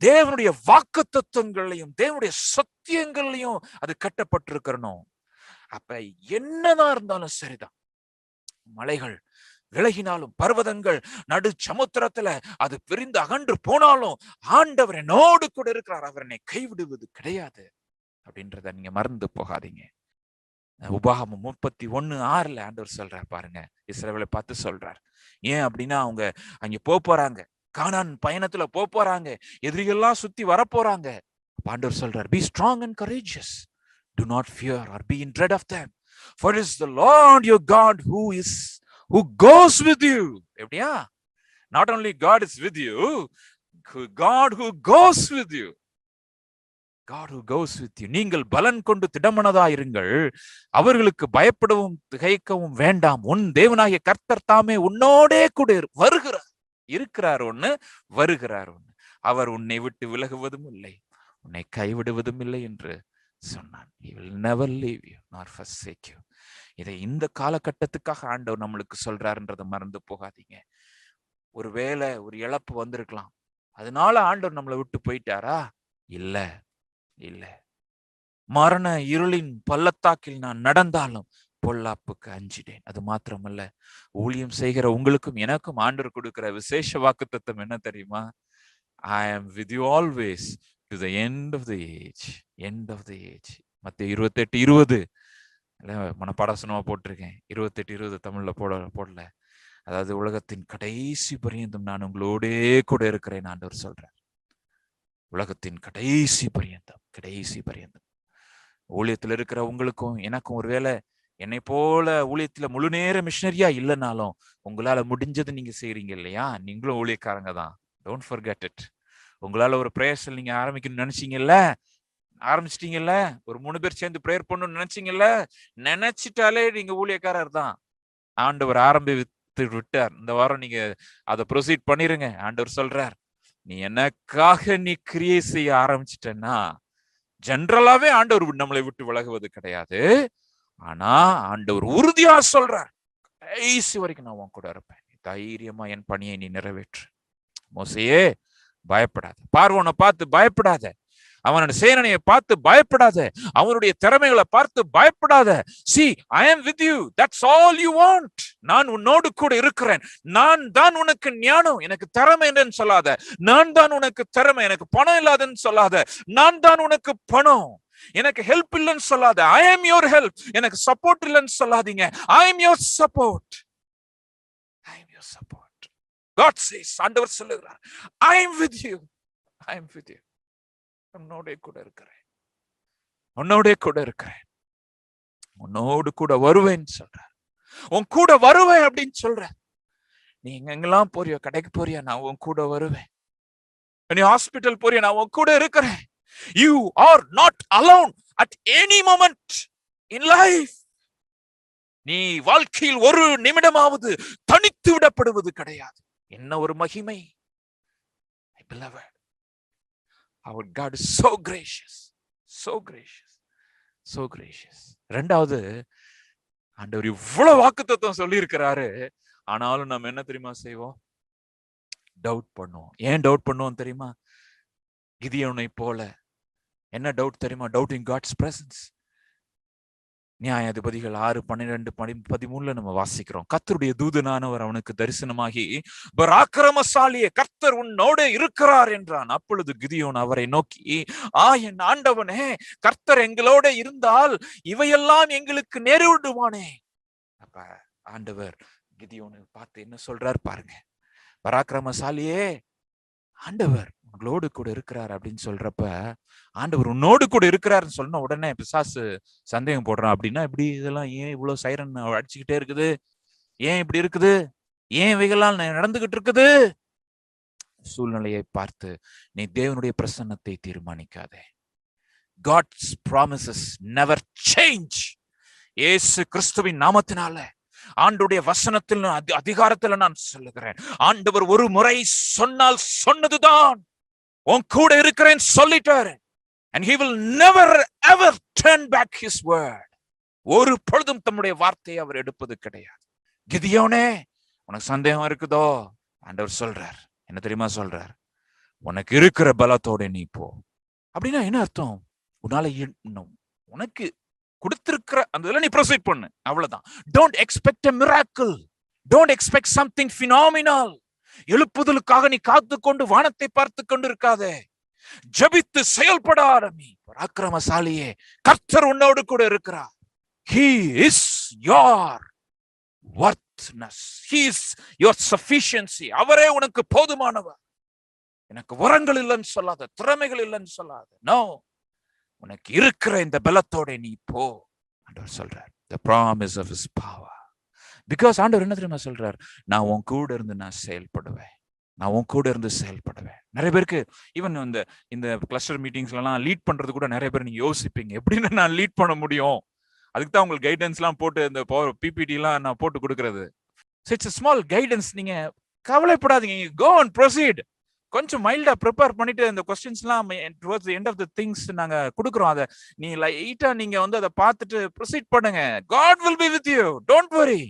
தேவனுடைய வாக்குத்தத்தங்களையும் தேவனுடைய சத்தியங்களையும் அது கட்டப்பட்டிருக்கணும். அப்ப என்னதான் இருந்தாலும் சரிதான், மலைகள் விலகினாலும் பர்வதங்கள் நடு சமுத்திரத்துல அது பிரிந்து அகன்று போனாலும் ஆண்டவர் என்னோடு கூட இருக்கிறார், அவர் என்னை கைவிடுவது கிடையாது அப்படின்றத நீங்க மறந்து போகாதீங்க. உபாகமம் 31:6 ஆண்டவர் சொல்றார் பாருங்க, இஸ்ரவேலை பார்த்து சொல்றார். ஏன் அப்படின்னா அவங்க அங்க போறாங்க, கானான் பயணத்துல போறாங்க, எதிரிகள்லாம் சுத்தி வரப்போறாங்க. ஆண்டவர் சொல்றார், be strong and courageous, do not fear or be in dread of them, for it is the Lord your God who goes with you. எப்படியா? Not only God is with you, God who goes with you. God who goes with you. நீங்கள் பலன் கொண்டு திடமனதா இருங்கள், அவர்களுக்கு பயப்படவும் திகைக்கவும் வேண்டாம், உன் தேவனாகிய கர்த்தர் தாமே உன்னோடே கூட வருகிறார். இருக்கிறார் ஒண்ணு, வருகிறார் ஒண்ணு. அவர் உன்னை விட்டு விலகுவதும் இல்லை, உன்னை கைவிடுவதும் இல்லை என்று சொன்னான். He will never leave you nor forsake you. இதை இந்த காலகட்டத்துக்காக ஆண்டவர் நம்மளுக்கு சொல்றாருன்றதை மறந்து போகாதீங்க. ஒருவேளை ஒரு இழப்பு வந்திருக்கலாம், அதனால ஆண்டவர் நம்மளை விட்டு போயிட்டாரா? இல்ல இல்ல. மரண இருளின் பள்ளத்தாக்கில் நான் நடந்தாலும் பொல்லாப்புக்கு அஞ்சிடேன். அது மாத்திரமல்ல, ஊழியம் செய்கிற உங்களுக்கும் எனக்கும் ஆண்டவர் கொடுக்கிற விசேஷ வாக்குத்தத்தம் என்ன தெரியுமா? I am with you always to the end of the age. End of the age. மத்தேயு 28:20 மனப்பாடாசனமா போட்டிருக்கேன். 28:20 தமிழ்ல போடல. அதாவது உலகத்தின் கடைசி பரியந்தம் நான் உங்களோடே கூட இருக்கிறேன் ஆண்டவர் சொல்றார். உலகத்தின் கடைசி பரியந்தம், கடைசி பரியந்தம். ஊழியத்துல இருக்கிற உங்களுக்கும் எனக்கும் ஒருவேளை என்னை போல ஊழியத்துல முழு நேர மிஷனரியா இல்லைனாலும் உங்களால முடிஞ்சது நீங்க செய்றீங்க இல்லையா? நீங்களும் ஊழியக்காரங்க தான். Don't forget it. உங்களால ஒரு பிரேயர்ஸில் நீங்க ஆரம்பிக்கணும்னு நினைச்சீங்கல்ல, ஆரம்பிச்சிட்டீங்கல்ல. ஒரு 3 பேர் சேர்ந்து பிரேயர் பண்ணணும்னு நினைச்சீங்கல்ல, நினைச்சிட்டாலே நீங்க ஊழியக்காரர் தான். ஆண்டவர் ஆரம்பித்து விட்டார். இந்த வாரம் நீங்க அதை ப்ரொசீட் பண்ணிருங்க. ஆண்டவர் சொல்றார், நீ எனக்காக நீ கிரியை செய்ய ஆரம்பிச்சிட்டேன்னா, ஜெனரலாவே ஆண்டவர் நம்மளை விட்டு விலகுவது கிடையாது. ஆனா ஆண்டவர் உறுதியா சொல்றார், கடைசி வரைக்கும் நான் உன் கூட இருப்பேன், தைரியமா என் பணியை நீ நிறைவேற்று. மோசேயே பயப்படாத, பார்வோனை பார்த்து பயப்படாத, அவனோட சேனையை பார்த்து பயப்படாத, அவனுடைய திறமைகளை பார்த்து பயப்படாத. See, I am with you. That's all you want. நான் உன்னோடு கூட இருக்கிறேன். நான் தான் உனக்கு ஞானம், எனக்கு திறமை இல்லைன்னு சொல்லாத. நான் தான் உனக்கு திறமை, எனக்கு பணம் இல்லாதன்னு சொல்லாத. நான் தான் உனக்கு பணம், எனக்கு ஹெல்ப் இல்லைன்னு சொல்லாத. I am your help. எனக்கு சப்போர்ட் இல்லைன்னு சொல்லாதீங்க. I am your support. I am your support. God says, ஆண்டவர் சொல்லுகிறார், I am with you. I am with you. உன்னோட கூட இருக்கிறேன், உன்னோட கூட இருக்கிறேன், உன்னோடு கூட வருவேன்னு சொல்ற. உன் கூட வருவேன் அப்படின்னு சொல்ற. நீ எங்கெங்கெல்லாம் போறியோ, கடைக்கு போறியா, நான் உன் கூட வருவேன். நீ ஹாஸ்பிட்டல் போறியா, நான் உன் கூட இருக்கிறேன். You are not alone at any moment in life. நீ வாழ்க்கையில் ஒரு நிமிடமாவது தனித்து விடப்படுவது கிடையாது. என்ன ஒரு மகிமை! Beloved, our God is so gracious, so gracious, so gracious. ரெண்டாவது, ஆண்டவர் இவ்வளவு வாக்குத்தத்தம் சொல்லி இருக்கிறாரு, ஆனாலும் நம்ம என்ன தெரியுமா செய்வோம்? டவுட் பண்ணுவோம். ஏன் டவுட் பண்ணுவோம் தெரியுமா? கிதியோனை போல. என்ன டவுட் தெரியுமா? Doubting God's presence. நியாயாதிபதிகள் 6:12-13 நம்ம வாசிக்கிறோம். கர்த்தருடைய தூதனானவர் அவனுக்கு தரிசனமாகி, பராக்கிரமசாலியே, கர்த்தர் உன்னோடு இருக்கிறார் என்றான். அப்பொழுது கிதியோன் அவரை நோக்கி, என் ஆண்டவனே, கர்த்தர் எங்களோட இருந்தால் இவையெல்லாம் எங்களுக்கு நேரிடுவானே. அப்ப ஆண்டவர் கிதியோனை பார்த்து என்ன சொல்றார் பாருங்க. பராக்கிரமசாலியே, ஆண்டவர் உங்களோடு கூட இருக்கிறார் அப்படின்னு சொல்றப்ப, ஆண்டவர் உன்னோடு கூட இருக்கிறாருன்னு சொன்ன உடனே பிசாசு சந்தேகம் போடுறான். அப்படின்னா இப்படி இதெல்லாம் ஏன் இவ்வளவு சைரன் அடிச்சுக்கிட்டே இருக்குது? ஏன் இப்படி இருக்குது? ஏன் இவைகள்லாம் நடந்துகிட்டு இருக்குது? சூழ்நிலையை பார்த்து நீ தேவனுடைய பிரசன்னத்தை தீர்மானிக்காதே. God's promises never change. இயேசு கிறிஸ்துவின் நாமத்தினால, ஆண்டுடைய வசனத்தில் அதிகாரத்தில் நான் சொல்லுகிறேன், ஆண்டவர் ஒரு முறை சொன்னால் சொன்னதுதான். உன் கூட இருக்கிறேன் சொல்லிட்டாரு. And he will never ever turn back his word. ஒரு பொழுதும் தம்முடைய வார்த்தையை அவர் எடுப்பது கிடையாது. கிதியோனே, உனக்கு சந்தேகம் இருக்குதோ? ஆண்டவர் சொல்றார், என்ன தெரியுமா சொல்றார்? உனக்கு இருக்கிற பலத்தோட நீ போ. அப்படின்னா என்ன அர்த்தம்? உன்னால உனக்கு கொடுத்திருக்கிற அந்த இதெல்லாம் நீ ப்ரொசீட் பண்ணு, அவ்வளவுதான். Don't expect a miracle. Don't expect something phenomenal. எழுப்புதலுக்காக நீ காத்து கொண்டு வானத்தை பார்த்து கொண்டு இருக்காதே. ஜெபித்து செயல்பட ஆரம்பி. பராக்கிரமசாலியே, கர்த்தர் உன்னோடு கூட இருக்கிறார். He is your worthness. He is your sufficiency. அவரே உனக்கு போதுமானவர். எனக்கு வரங்கள் இல்லைன்னு சொல்லாத, திறமைகள் இல்லைன்னு சொல்லாத. நோ, உனக்கு இருக்கிற இந்த பலத்தோட நீ போ ஆண்டவர் சொல்றார். The promise of his power. Because ஆண்டவர் என்ன தெரியுமா சொல்றார்? நான் உன் கூட இருந்து நான் செயல்படுவேன், நான் உன் கூட இருந்து செயல்படுவேன். நிறைய பேருக்கு ஈவன் இந்த கிளஸ்டர் மீட்டிங்ஸ்லாம் லீட் பண்றது கூட நிறைய பேர் நீங்க யோசிப்பீங்க, எப்படின்னு நான் லீட் பண்ண முடியும்? அதுக்கு தான் உங்களுக்கு கைடன்ஸ் எல்லாம் போட்டு இந்த பிபிடி எல்லாம் நான் போட்டு கொடுக்கறது. It's a small guidance. நீங்க கவலைப்படாதீங்க, go and proceed. கொஞ்சம் மைல்டா ப்ரிப்பேர் பண்ணிட்டு இந்த கொஸ்டின்ஸ் எல்லாம் towards the end of the things நாங்க கொடுக்குறோம். அதை நீ லைட்டா நீங்க அதை பார்த்துட்டு ப்ரொசீட் பண்ணுங்க. God will be with you, don't worry.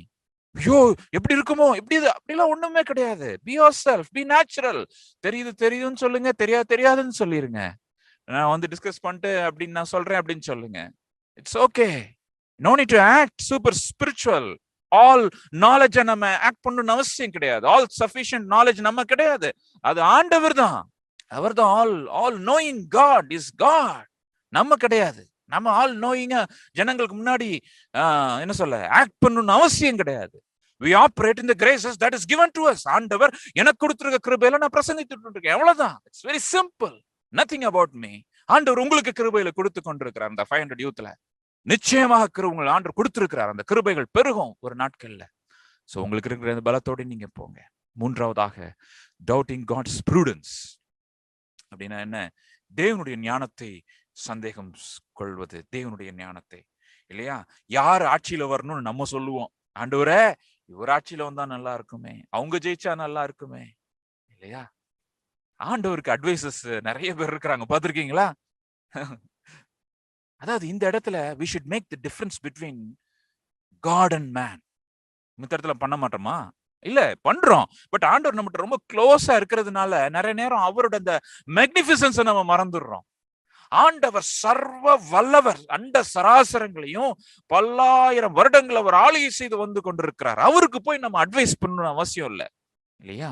ஐயோ எப்படி இருக்குமோ, எப்படி அப்படிலாம் ஒண்ணுமே கிடையாது. Be yourself, be natural. தெரியுதுன்னு சொல்லுங்க, தெரியாதுன்னு சொல்லிருங்க. நான் டிஸ்கஸ் பண்ணிட்டு அப்படின்னு நான் சொல்றேன் அப்படின்னு சொல்லுங்க. It's okay. No need to act super spiritual. All knowledge நம்ம ஆக்ட் பண்ணணும்னு அவசியம் கிடையாது. ஆல் சஃபிஷியன்ட் நாலேஜ் நம்ம கிடையாது, அது ஆண்டவர் தான். அவர் தான் all knowing God is God, நம்ம கிடையாது. நம்ம ஆல் நோயிங்க ஜனங்களுக்கு முன்னாடி என்ன சொல்ல ஆக்ட் பண்ணணும்னு அவசியம் கிடையாது. We operate in the graces that is given to us. ஆண்டவர் எனக்கு கொடுத்திருக்க கிருபையில நான் பிரசங்கித்துட்டு இருக்கேன், அவ்வளவுதான். It's very simple, nothing about me. ஆண்டவர் உங்களுக்கு கிருபையில கொடுத்து கொண்டிருக்கிறார். அந்த 500 யூத்ல நிச்சயமாக உங்கள் ஆண்டவர் கொடுத்திருக்கிறார். அந்த கிருபைகள் பெருகும் ஒரு நாட்கள்ல. சோ உங்களுக்கு இருக்கிற அந்த பலத்தோட நீங்க போங்க. மூன்றாவதாக, doubting God's prudence. அப்படின்னா என்ன? தேவனுடைய ஞானத்தை சந்தேகம் கொள்வது. தேவனுடைய ஞானத்தை இல்லையா? யார் ஆட்சியில வரணும்னு நம்ம சொல்லுவோம், ஆண்டவரே இவர் ஆட்சியில வந்தா நல்லா இருக்குமே, அவங்க ஜெயிச்சா நல்லா இருக்குமே, இல்லையா? ஆண்டவருக்கு அட்வைசஸ் நிறைய பேர் இருக்கிறாங்க, பார்த்திருக்கீங்களா? அதாவது இந்த இடத்துல we should make the difference between God and man. இந்த இடத்துல பண்ண மாட்டோமா? இல்ல, பண்றோம். பட் ஆண்டவர் நம்மகிட்ட ரொம்ப க்ளோஸா இருக்கிறதுனால நிறைய நேரம் அவரோட அந்த மேக்னிஃபிசன்ஸை நம்ம மறந்துடுறோம். ஆண்டவர் சர்வ வல்லவர், அண்ட சராசரங்களையும் பல்லாயிரம் வருடங்கள் அவர் ஆளுகை செய்து வந்து கொண்டிருக்கிறார். அவருக்கு போய் நம்ம அட்வைஸ் பண்ணணும் அவசியம் இல்லை, இல்லையா?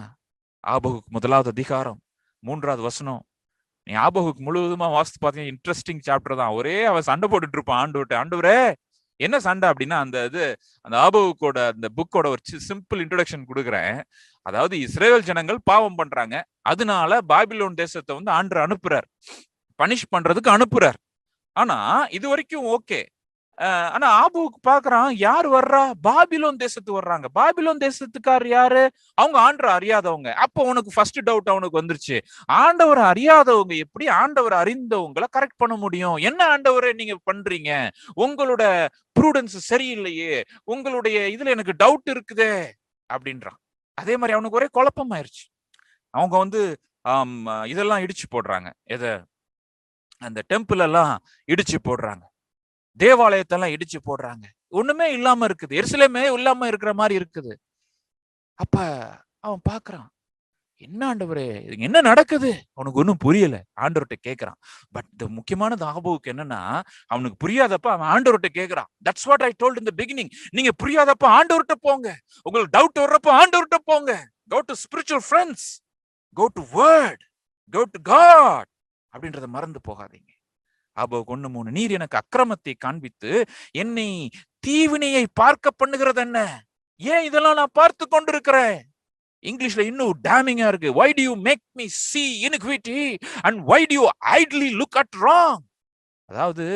ஆபகுக்கு 1வது அதிகாரம் 3வது வசனம். நீ ஆபகுக்கு முழுவதுமா வாசித்து பார்த்தீங்கன்னா இன்ட்ரெஸ்டிங் சாப்டர் தான். ஒரே அவன் சண்டை போட்டுட்டு இருப்பான் ஆண்டவர்கிட்ட. ஆண்டவரே என்ன சண்டை அப்படின்னா, அந்த ஆபகுக்கோட அந்த புக்கோட ஒரு சிம்பிள் இன்ட்ரோடக்ஷன் கொடுக்குறேன். அதாவது இஸ்ரேல் ஜனங்கள் பாவம் பண்றாங்க, அதனால பாபிலோன் தேசத்தை ஆண்டவர் அனுப்புறார், பனிஷ் பண்றதுக்கு அனுப்புறார். ஆனா இது வரைக்கும் ஓகே. ஆனா ஆபுக்கு பாக்குறான், யார் வர்றா? பாபிலோன் தேசத்து வர்றாங்க. பாபிலோன் தேசத்துக்கார் யாரு? அவங்க ஆண்டவரை அறியாதவங்க. அப்போ உனக்கு ஃபர்ஸ்ட் டவுட் அவனுக்கு வந்துருச்சு, ஆண்டவரை அறியாதவங்க எப்படி ஆண்டவரை அறிந்தவங்களை கரெக்ட் பண்ண முடியும்? என்ன ஆண்டவரை நீங்க பண்றீங்க? உங்களோட ப்ரூடன்ஸ் சரியில்லையே, உங்களுடைய இதுல எனக்கு டவுட் இருக்குதே அப்படின்றான். அதே மாதிரி அவனுக்கு ஒரே குழப்பம் ஆயிடுச்சு. அவங்க இதெல்லாம் இடிச்சு போடுறாங்க, அந்த டெம்பிள் எல்லாம் இடிச்சு போடுறாங்க, தேவாலயத்தெல்லாம் இடிச்சு போடுறாங்க. ஒண்ணுமே இல்லாம இருக்குது, எருசலேமே இல்லாம இருக்கிற மாதிரி இருக்குது. அப்ப அவன் பாக்குறான், என்ன ஆண்டவரே என்ன நடக்குது? அவனுக்கு ஒன்னும் புரியல. ஆண்டவர்கிட்ட கேட்கிறான். பட் முக்கியமானது ஆபுக்கு என்னன்னா, அவனுக்கு புரியாதப்ப அவன் ஆண்டவர்கிட்ட கேட்கிறான். That's what I told in the beginning. நீங்க புரியாதப்ப ஆண்டவர்கிட்ட போங்க, உங்களுக்கு டவுட் வர்றப்ப ஆண்டவர்கிட்ட போங்க. Go to spiritual friends, go to word, go to God அப்படின்றத மறந்து போகாதீங்க. ஆபோக்கு 1:3, நீர் எனக்கு அக்கிரமத்தை காண்பித்து என்னை தீவினையை பார்க்க பண்ணுகிறது என்ன? ஏன் இதெல்லாம் நான் பார்த்து கொண்டிருக்கிறேன்? இங்கிலீஷ்ல இன்னும் டேமிங்கா இருக்கு. why do you make me see iniquity and why do you idly look at wrong? அதாவது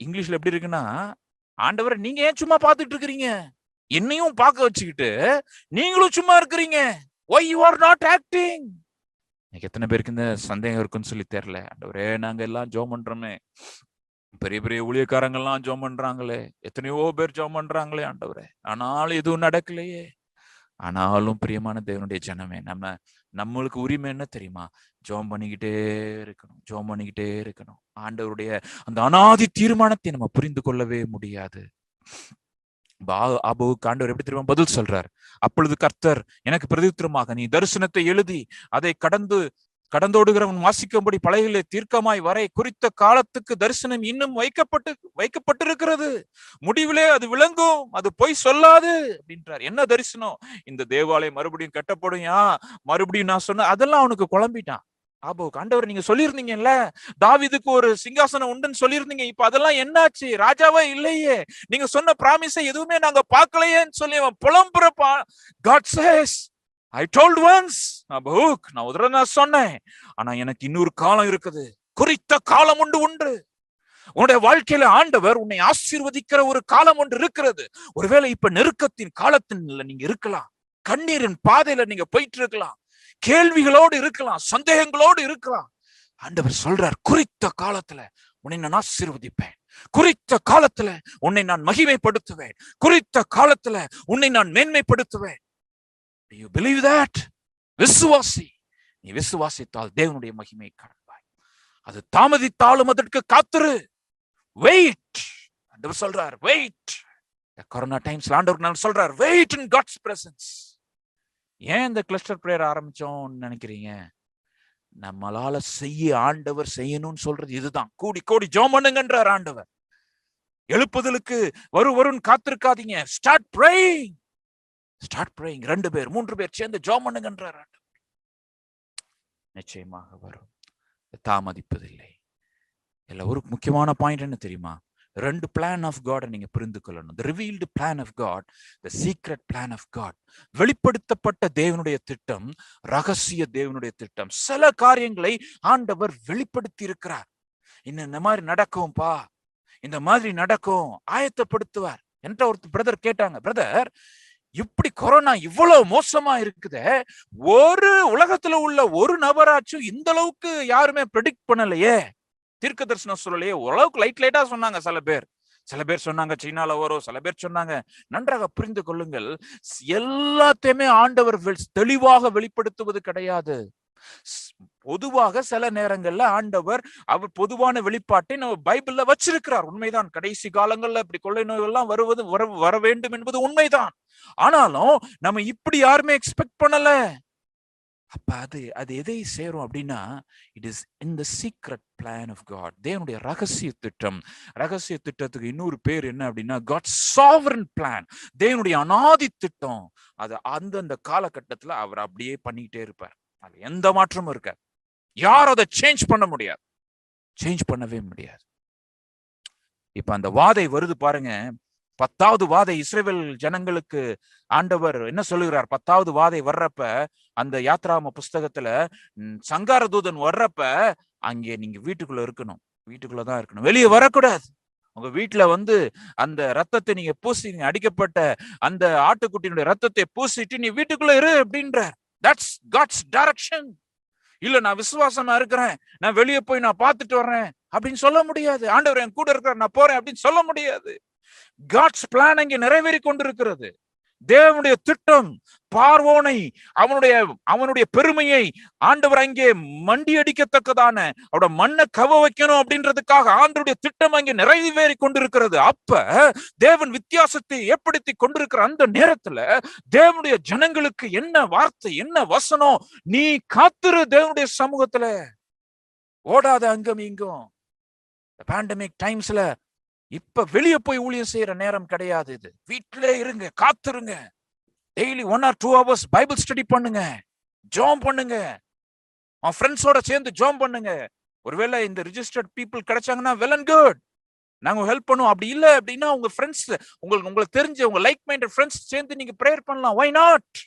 இங்கிலீஷ்ல எப்படி இருக்குன்னா, ஆண்டவரே நீங்க ஏன் சும்மா பார்த்துட்டு இருக்கிறீங்க, என்னையும் பார்க்க வச்சுக்கிட்டு நீங்களும் சும்மா இருக்கிறீங்க. why you are not acting? எத்தனை பேருக்கு இந்த சந்தேகம் இருக்குன்னு சொல்லி தெரியல. ஆண்டவரே நாங்க எல்லாம் ஜெபம் பண்றோமே, பெரிய பெரிய ஊழியக்காரங்கள்லாம் ஜெபம் பண்றாங்களே, எத்தனையோ பேர் ஜெபம் பண்றாங்களே ஆண்டவரே, ஆனாலும் எதுவும் நடக்கலையே. ஆனாலும் பிரியமான தேவனுடைய ஜனமே, நம்மளுக்கு உரிமை என்ன தெரியுமா? ஜெபம் பண்ணிக்கிட்டே இருக்கணும், ஜெபம் பண்ணிக்கிட்டே இருக்கணும். ஆண்டவருடைய அந்த அனாதி தீர்மானத்தை நம்ம புரிந்து கொள்ளவே முடியாது. ஆபோவுக்கு ஆண்டவர் எப்படி தெரியுமா பதில் சொல்றார்? அப்பொழுது கர்த்தர் எனக்கு பிரதியுத்தரமாக, நீ தரிசனத்தை எழுதி அதை கடந்தோடுகிறவன் வாசிக்கும்படி பலகையிலே தீர்க்கமாய் வரை குறித்த காலத்துக்கு தரிசனம் இன்னும் வைக்கப்பட்டிருக்கிறது, முடிவிலே அது விளங்கும், அது பொய் சொல்லாது அப்படின்றார். என்ன தரிசனம்? இந்த தேவாலயம் மறுபடியும் கட்டப்படும், மறுபடியும் நான் சொன்ன அதெல்லாம் அவனுக்கு குழம்பிட்டான். ஆபோக்கு ஆண்டவர் நீங்க சொல்லியிருந்தீங்கல்ல, தாவீதுக்கு ஒரு சிங்காசனம் உண்டுன்னு சொல்லியிருந்தீங்க, இப்ப அதெல்லாம் என்னாச்சு? ராஜாவே இல்லையே, நீங்க சொன்ன பிராமிஸை எதுவுமே நாங்க பார்க்கலையேன்னு சொல்லி அவன் புலம்புறப்பான். God says, I told once, நான் ஒரு நான் சொன்னேன், ஆனா எனக்கு இன்னொரு காலம் இருக்குது, குறித்த காலம் உண்டு. உன்னுடைய வாழ்க்கையில ஆண்டவர் உன்னை ஆசீர்வதிக்கிற ஒரு காலம் ஒன்று இருக்கிறது. ஒருவேளை இப்ப நெருக்கத்தின் காலத்தின்ல நீங்க இருக்கலாம், கண்ணீரின் பாதையில நீங்க போயிட்டு இருக்கலாம், கேள்விகளோடு இருக்கலாம், சந்தேகங்களோடு இருக்கலாம். ஆண்டவர் சொல்றார், குறித்த காலத்துல உன்னை நான் ஆசீர்வதிப்பேன், குறித்த காலத்துல உன்னை நான் மகிமைப்படுத்துவேன், குறித்த காலத்துல உன்னை நான் மேன்மைப்படுத்துவேன். Do you believe that? விசுவாசி. நீ விசுவாசித்தால் தேவனுடைய மகிமை காண்பாய். அது தாமதித்தாலும் அதற்கு காத்துரு. வெயிட். ஆண்டவர் சொல்றார், வெயிட். கொரோனா டைம்ஸ்ல ஆண்டவர் சொல்றார், வெயிட் இன் காட்ஸ் பிரசன்ஸ். ஏன் இந்த கிளஸ்டர் பிரேயர் ஆரம்பிச்சோம்னு நினைக்கிறீங்க? நம்மளால ஆண்டவர் செய்யணும்னு சொல்றது இதுதான். கூடி கோடி ஜெபம் பண்ணுங்கன்றார் ஆண்டவர். எழுப்புதலுக்கு வருன்னு காத்திருக்காதீங்க. Start praying. Start praying. 2 பேர் 3 பேர் சேர்ந்து ஜெபம் பண்ணுங்கன்றார் ஆண்டவர். நிச்சயமாக வரும், தாமதிப்பதில்லை. இதுல ஒரு முக்கியமான பாயிண்ட் என்ன தெரியுமா? 2 பிளான் ஆஃப் காட் நீங்க புரிந்து கொள்ளணும். The revealed plan of God, the secret plan of God. வெளிப்படுத்தப்பட்ட தேவனுடைய திட்டம், ரகசிய தேவனுடைய திட்டம். சில காரியங்களை ஆண்டவர் வெளிப்படுத்தி இருக்கிறார். இந்த மாதிரி நடக்கும்பா, இந்த மாதிரி நடக்கும், ஆயத்தப்படுத்துவார் என்ற ஒரு பிரதர் கேட்டாங்க, பிரதர் இப்படி கொரோனா இவ்வளவு மோசமா இருக்குது, ஒரு உலகத்துல உள்ள ஒரு நபராச்சும் இந்த அளவுக்கு யாருமே ப்ரெடிக்ட் பண்ணலையே, தீர்க்க தரிசனம் சொல்லலையே. ஓரளவுக்கு லைட்டா சொன்னாங்க. சில பேர் சொன்னாங்க சீனால வரும், சில பேர் சொன்னாங்க. நன்றாக புரிந்து கொள்ளுங்கள், எல்லாத்தையுமே ஆண்டவர் தெளிவாக வெளிப்படுத்துவது கிடையாது. பொதுவாக சில நேரங்கள்ல ஆண்டவர் அவர் பொதுவான வெளிப்பாட்டை நம்ம பைபிள்ல வச்சிருக்கிறார். உண்மைதான், கடைசி காலங்கள்ல இப்படி கொள்ளை நோய்கள்லாம் வர வேண்டும் என்பது உண்மைதான். ஆனாலும் நம்ம இப்படி யாருமே எக்ஸ்பெக்ட் பண்ணல. அப்ப அது எதை சேரும் அப்படின்னா, it is in the secret plan of God. தேவனுடைய ரகசிய திட்டம். ரகசிய திட்டத்துக்கு இன்னொரு பேர் என்ன அப்படின்னா, காட் சாவரன் பிளான். தேவனுடைய அநாதி திட்டம். அது அந்தந்த காலகட்டத்துல அவர் அப்படியே பண்ணிக்கிட்டே இருப்பார். அது எந்த மாற்றமும் இருக்க. யாரும் அதை சேஞ்ச் பண்ண முடியாது, சேஞ்ச் பண்ணவே முடியாது. இப்ப அந்த வாதை வருது பாருங்க, 10வது வாதை இஸ்ரவேல் ஜனங்களுக்கு ஆண்டவர் என்ன சொல்லுகிறார்? 10வது வாதை வர்றப்ப அந்த யாத்ராம புஸ்தகத்துல சங்கார தூதன் வர்றப்ப அங்கே நீங்க வீட்டுக்குள்ள இருக்கணும், வீட்டுக்குள்ளதான் இருக்கணும், வெளியே வரக்கூடாது. உங்க வீட்டுல அந்த ரத்தத்தை நீங்க பூசி, அடிக்கப்பட்ட அந்த ஆட்டுக்குட்டியினுடைய ரத்தத்தை பூசிட்டு நீ வீட்டுக்குள்ள இரு அப்படின்ற. That's God's direction. இல்ல நான் விசுவாசமா இருக்கிறேன், நான் வெளியே போய் நான் பார்த்துட்டு வர்றேன் அப்படின்னு சொல்ல முடியாது. ஆண்டவர் என் கூட இருக்கிறார், நான் போறேன் அப்படின்னு சொல்ல முடியாது. காட்ஸ் பிளான் அங்கே நிறைவேறி கொண்டிருக்கிறது. தேவனுடைய திட்டம், பார்வோனை அவனுடைய பெருமையை ஆண்டவர் அங்கே மண்டி அடிக்கத்தக்கதான அவட மண்ணை கவ வைக்கணும் அப்படின்றதுக்காக ஆண்டவருடைய திட்டம் அங்கே நிறைவேறி கொண்டிருக்கிறது. அப்ப தேவன் வித்தியாசத்தை ஏற்படுத்தி கொண்டிருக்கிற அந்த நேரத்துல தேவனுடைய ஜனங்களுக்கு என்ன வார்த்தை, என்ன வசனம்? நீ காத்திரு தேவனுடைய சமூகத்துல, ஓடாத அங்கும் இங்கும். பேண்டமிக் டைம்ஸ்ல இப்ப வெளியே போய் ஊழியம் செய்யற நேரம் கிடையாது. இது வீட்டிலே இருங்க, காத்துருங்க. Daily 1 or 2 hours Bible study பண்ணுங்க, ஜெபம் பண்ணுங்க, உன் ஃப்ரெண்ட்ஸோட சேர்ந்து ஜெபம் பண்ணுங்க. ஒருவேளை இந்த ரிஜிஸ்டர்ட் பீப்புள் கிடைச்சாங்கன்னா வெல் அண்ட் குட், நாங்க ஹெல்ப் பண்ணுவோம். அப்படி இல்லை அப்படின்னா உங்க ஃப்ரெண்ட்ஸ், உங்களுக்கு தெரிஞ்ச உங்க லைக் மைண்டட் ஃப்ரெண்ட்ஸ் சேர்ந்து நீங்க பிரேயர் பண்ணலாம். Why not?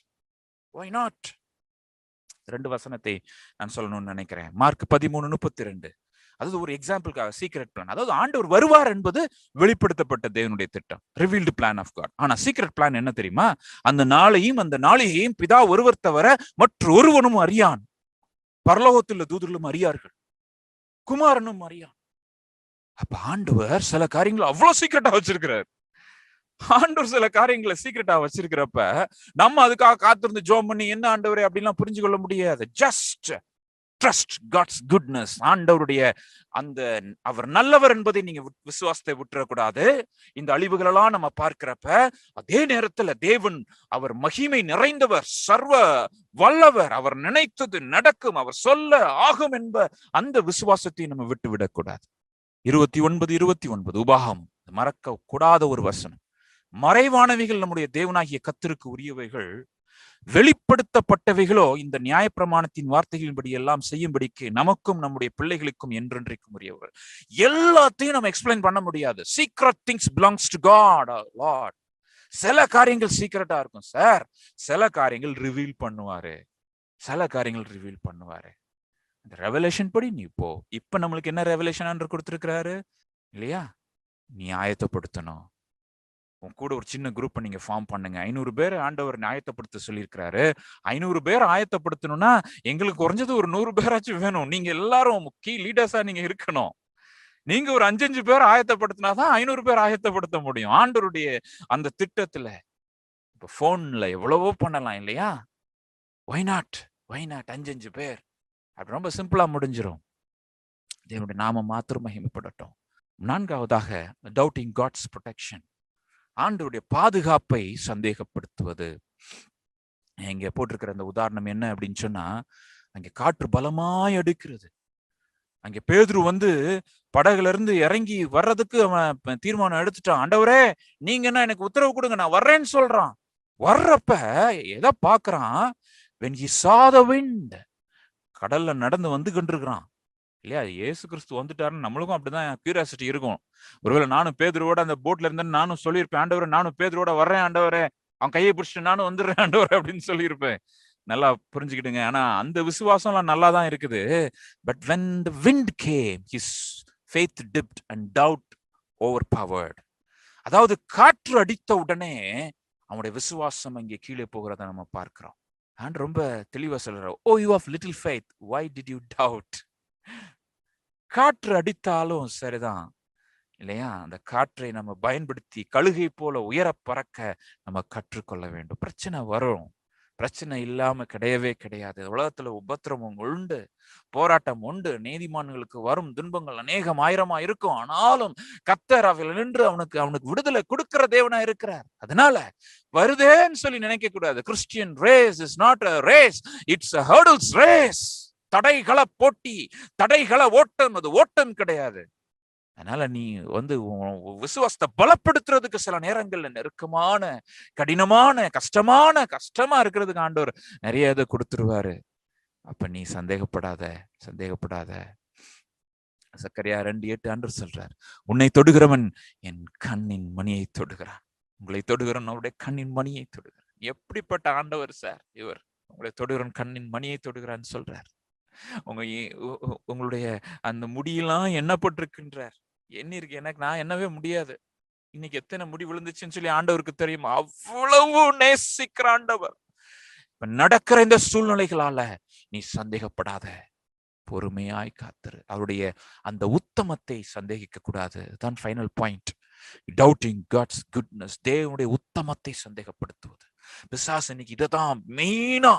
2 வசனத்தை நான் சொல்லணும்னு நினைக்கிறேன். மார்க் 13:32. அது ஒரு எக்ஸாம்பிளுக்காக சீக்ரெட் பிளான். அதாவது ஆண்டவர் வருவார் என்பது வெளிப்படுத்தப்பட்ட தேவனுடைய திட்டம், ரிவீல்டு பிளான் ஆஃப் காட். ஆனா சீக்ரெட் பிளான் என்ன தெரியுமா? அந்த நாளையும் பிதா ஒருவர் தவிர மற்றொருவனும் அறியான். பரலோகத்தில் தூதர்களும் அறியார்கள், குமாரனும் அறியான். அப்ப ஆண்டவர் சில காரியங்களை அவ்வளவு சீக்கிரட்டா வச்சிருக்கிறார். ஆண்டவர் சில காரியங்களை சீக்கிரட்டா வச்சிருக்கிறப்ப நம்ம அதுக்காக காத்திருந்து ஜெபம் பண்ணி என்ன ஆண்டவரே அப்படிலாம் புரிஞ்சு கொள்ள முடியாது. Just trust God's goodness. ஆண்டவருடைய அந்த அவர் நல்லவர் என்பதை நீங்க விசுவாசத்தை விட்டுறக்கூடாது. இந்த அழிவுகளெல்லாம் நம்ம பார்க்கிறப்ப அதே நேரத்துல தேவன் அவர் மகிமை நிறைந்தவர், சர்வ வல்லவர், அவர் நினைத்தது நடக்கும், அவர் சொல்ல ஆகும் என்ப அந்த விசுவாசத்தை நம்ம விட்டு விடக்கூடாது. 29:29 உபாகம் மறக்க கூடாத ஒரு வசனம். மறைவானவைகள் நம்முடைய தேவனாகிய கர்த்தருக்கு உரியவைகள், வெளிப்படுத்தப்பட்டவைகளோ இந்த நியாயப்பிரமாணத்தின் வார்த்தைகளின்படி எல்லாம் செய்யும்படிக்கு நமக்கும் நம்முடைய பிள்ளைகளுக்கும் என்றென்றைக்கும் உரியவர்கள். எல்லாத்தையும் நம்ம எக்ஸ்பிளைன் பண்ண முடியாது. Secret things belongs to God, Lord. சில காரியங்கள் சீக்கிரட்டா இருக்கும் சார், சில காரியங்கள் ரிவீல் பண்ணுவாரு, சில காரியங்கள் ரிவீல் பண்ணுவாரு. இந்த ரெவலேஷன் படி நீ போ. இப்ப நம்மளுக்கு என்ன ரெவலேஷன் ஆண்டவர் கொடுத்திருக்கிறாரு இல்லையா? நீ ஆயத்தப்படுத்தணும். உன் கூட ஒரு சின்ன குரூப்பை நீங்க ஃபார்ம் பண்ணுங்க. 500 பேர் ஆண்டவர் ஆயத்தப்படுத்த சொல்லியிருக்கிறாரு. 500 பேர் ஆயத்தப்படுத்தணும்னா எங்களுக்கு குறைஞ்சது ஒரு 100 பேராச்சும் வேணும். நீங்க எல்லாரும் கீ லீடர்ஸா நீங்க இருக்கணும். நீங்க ஒரு 5 பேர் ஆயத்தப்படுத்தினாதான் 500 பேர் ஆயத்தப்படுத்த முடியும் ஆண்டவருடைய அந்த திட்டத்துல. இப்ப போன்ல எவ்வளவோ பண்ணலாம் இல்லையா? வை நாட் 5 பேர் அப்படி ரொம்ப சிம்பிளா முடிஞ்சிடும். தேவனுடைய நாம மாத்திரம் மகிமைப்படட்டும். 4வதாக டவுட்டிங் காட்ஸ் ப்ரொடெக்ஷன், ஆண்டவருடைய பாதுகாப்பை சந்தேகப்படுத்துவது. இங்க போட்டிருக்கிற அந்த உதாரணம் என்ன அப்படின்னு சொன்னா, அங்க காற்று பலமாய் அடிக்கிறது. அங்க பேதுரு படகுல இருந்து இறங்கி வர்றதுக்கு அவன் தீர்மானம் எடுத்துட்டான். ஆண்டவரே நீங்க என்ன எனக்கு உத்தரவு கொடுங்க, நான் வர்றேன்னு சொல்றான். வர்றப்ப எதை பாக்குறான்? when he saw the wind, கடல்ல நடந்து வந்து கொண்டிருக்கிறான் இல்லையா? இயேசு கிறிஸ்து வந்துட்டாருன்னு நம்மளுக்கும் அப்படிதான் கியூரியாசிட்டி இருக்கும். ஒருவேளை நானும் பேதுருவோட அந்த போட்ல இருந்தேன்னு நானும் சொல்லியிருப்பேன், ஆண்டவரே நானும் பேதுருவோட வர்றேன் ஆண்டவரே, அவன் கையை பிடிச்சிட்டு நானும் வந்துடுறேன் ஆண்டவரே அப்படின்னு சொல்லியிருப்பேன். நல்லா புரிஞ்சுக்கிட்டுங்க. ஆனா அந்த விசுவாசம் எல்லாம் நல்லா தான் இருக்குது. But when the wind came, his faith dipped and doubt overpowered. அதாவது காற்று அடித்த உடனே அவனுடைய விசுவாசம் அங்கே கீழே போகிறத நம்ம பார்க்கிறோம். and ரொம்ப தெளிவா சொல்றாரு, oh you have little faith, why did you doubt? காற்று அடித்தாலும் சரிதான் இல்லையா? அந்த காற்றை நம்ம பயன்படுத்தி கழுகை போல உயர பறக்க நம்ம கற்றுக்கொள்ள வேண்டும். பிரச்சனை வரும், பிரச்சனை இல்லாம கிடையவே கிடையாது. உலகத்துல உபத்திரமும் உண்டு, போராட்டம் உண்டு, நீதிமான்களுக்கு வரும் துன்பங்கள் அநேகம் ஆயிரமா இருக்கும். ஆனாலும் கர்த்தர் அவையில் நின்று அவனுக்கு விடுதலை கொடுக்கிற தேவனா இருக்கிறார். அதனால வருதேன்னு சொல்லி நினைக்க கூடாது. Christian race is not a race, it's a hurdles race. தடைகள போட்டி, தடைகள ஓட்டம், அது ஓட்டம் கிடையாது. அதனால நீ விசுவாசத்தை பலப்படுத்துறதுக்கு சில நேரங்கள்ல நெருக்கமான, கடினமான, கஷ்டமா இருக்கிறதுக்கு ஆண்டவர் நிறைய இதை கொடுத்துருவாரு. அப்ப நீ சந்தேகப்படாத. சக்கரியா 2:8 ஆண்டவர் சொல்றார், உன்னை தொடுகிறவன் என் கண்ணின் மணியை தொடுகிறான். உங்களை தொடுகிறவன் அவருடைய கண்ணின் மணியை தொடுகிறான். எப்படிப்பட்ட ஆண்டவர் சார் இவர்! உங்களை தொடுகிறவன் கண்ணின் மணியை தொடுகிறான்னு சொல்றார். உங்களுடைய அந்த முடியெல்லாம் எண்ணப்பட்டிருக்கின்றார். இருக்கு எனக்கு, நான் என்னவே முடியாது. இன்னைக்கு எத்தனை முடி விழுந்துச்சுன்னு சொல்லி ஆண்டவருக்கு தெரியும். அவ்வளவு நேசிக்கிற ஆண்டவர். நடக்கிற இந்த சூழ்நிலைகளால நீ சந்தேகப்படாத, பொறுமையாய் காத்துரு. அவருடைய அந்த உத்தமத்தை சந்தேகிக்க கூடாது. தான் final point. Doubting God's goodness, தேவனுடைய உத்தமத்தை சந்தேகப்படுத்துவது. பிசாசு இன்னைக்கு இதைதான் மெயினா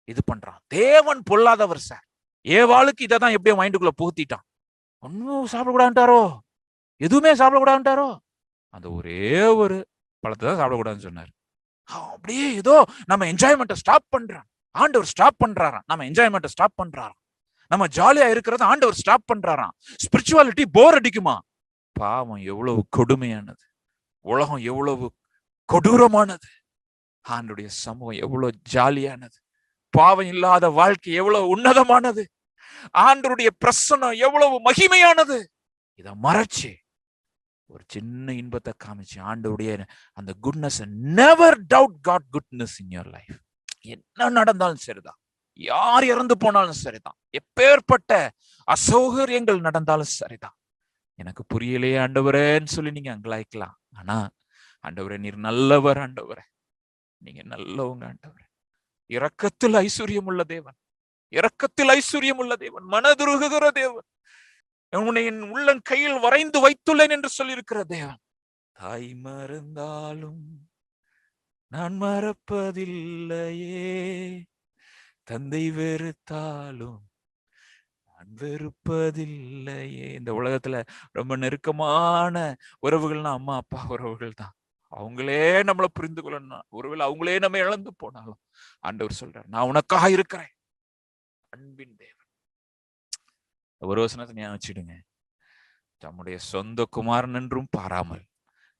இது பண்றான். தேவன் பொல்லாதவர் சார். ஏவாளுக்கு இதைதான் எப்படியோ மைண்டுக்குள்ள புகுத்திட்டான். ஒன்னும் சாப்பிடக்கூடாதுட்டாரோ, எதுவுமே சாப்பிடக்கூடாதுட்டாரோ, அந்த ஒரே ஒரு பழத்தை தான் சாப்பிடக்கூடாதுன்னு சொன்னார். அப்படியே ஏதோ நம்ம என்ஜாய்மெண்ட்டை ஸ்டாப் பண்றான். ஆண்டவர் ஸ்டாப் பண்றாராம். நம்ம என்ஜாய்மெண்ட்டை ஸ்டாப் பண்றாராம். நம்ம ஜாலியா இருக்கிறத ஆண்டவர் ஸ்டாப் பண்றாராம். ஸ்பிரிச்சுவாலிட்டி போர் அடிக்குமா? பாவம் எவ்வளவு கொடுமையானது, உலகம் எவ்வளவு கொடூரமானது, ஆண்டவருடைய சமூகம் எவ்வளவு ஜாலியானது, பாவம் இல்லாத வாழ்க்கை எவ்வளவு உன்னதமானது, ஆண்டவருடைய பிரசன்னம் எவ்வளவு மகிமையானது. இத மறைச்சு ஒரு சின்ன இன்பத்தை காமிச்சு ஆண்டவருடைய அந்த goodness. Never doubt God goodness in your life. என்ன நடந்தாலும் சரிதான், யார் இறந்து போனாலும் சரிதான், எப்பேற்பட்ட அசௌகரியங்கள் நடந்தாலும் சரிதான், எனக்கு புரியலையே ஆண்டவரேன்னு சொல்லி நீங்க அங்கலாய்க்கலாம். ஆனா ஆண்டவரே நீர் நல்லவர், ஆண்டவரே நீங்க நல்லவங்க, ஆண்டவரே இரக்கத்தில் ஐஸ்வர்யம் உள்ள தேவன், இரக்கத்தில் ஐஸ்வர்யம் உள்ள தேவன், மனதுருகுகிற தேவன், உன்னை என் உள்ளன் கையில் வரைந்து வைத்துள்ளேன் என்று சொல்லியிருக்கிற தேவன். தாய் மறந்தாலும் நான் மறப்பதில்லையே, தந்தை வெறுத்தாலும் நான் வெறுப்பதில்லையே. இந்த உலகத்துல ரொம்ப நெருக்கமான உறவுகள்னா அம்மா அப்பா உறவுகள் தான். அவங்களே நம்மளை புரிந்து கொள்ளணும். ஒருவேளை அவங்களே நம்ம இழந்து போனாலும் ஆண்டவர் சொல்றார், நான் உனக்காக இருக்கிறேன். அன்பின் தேவன். ஒரு வசனத்தை ஞாபகம் வச்சுடுங்க, தம்முடைய சொந்த குமாரன் என்றும் பாராமல்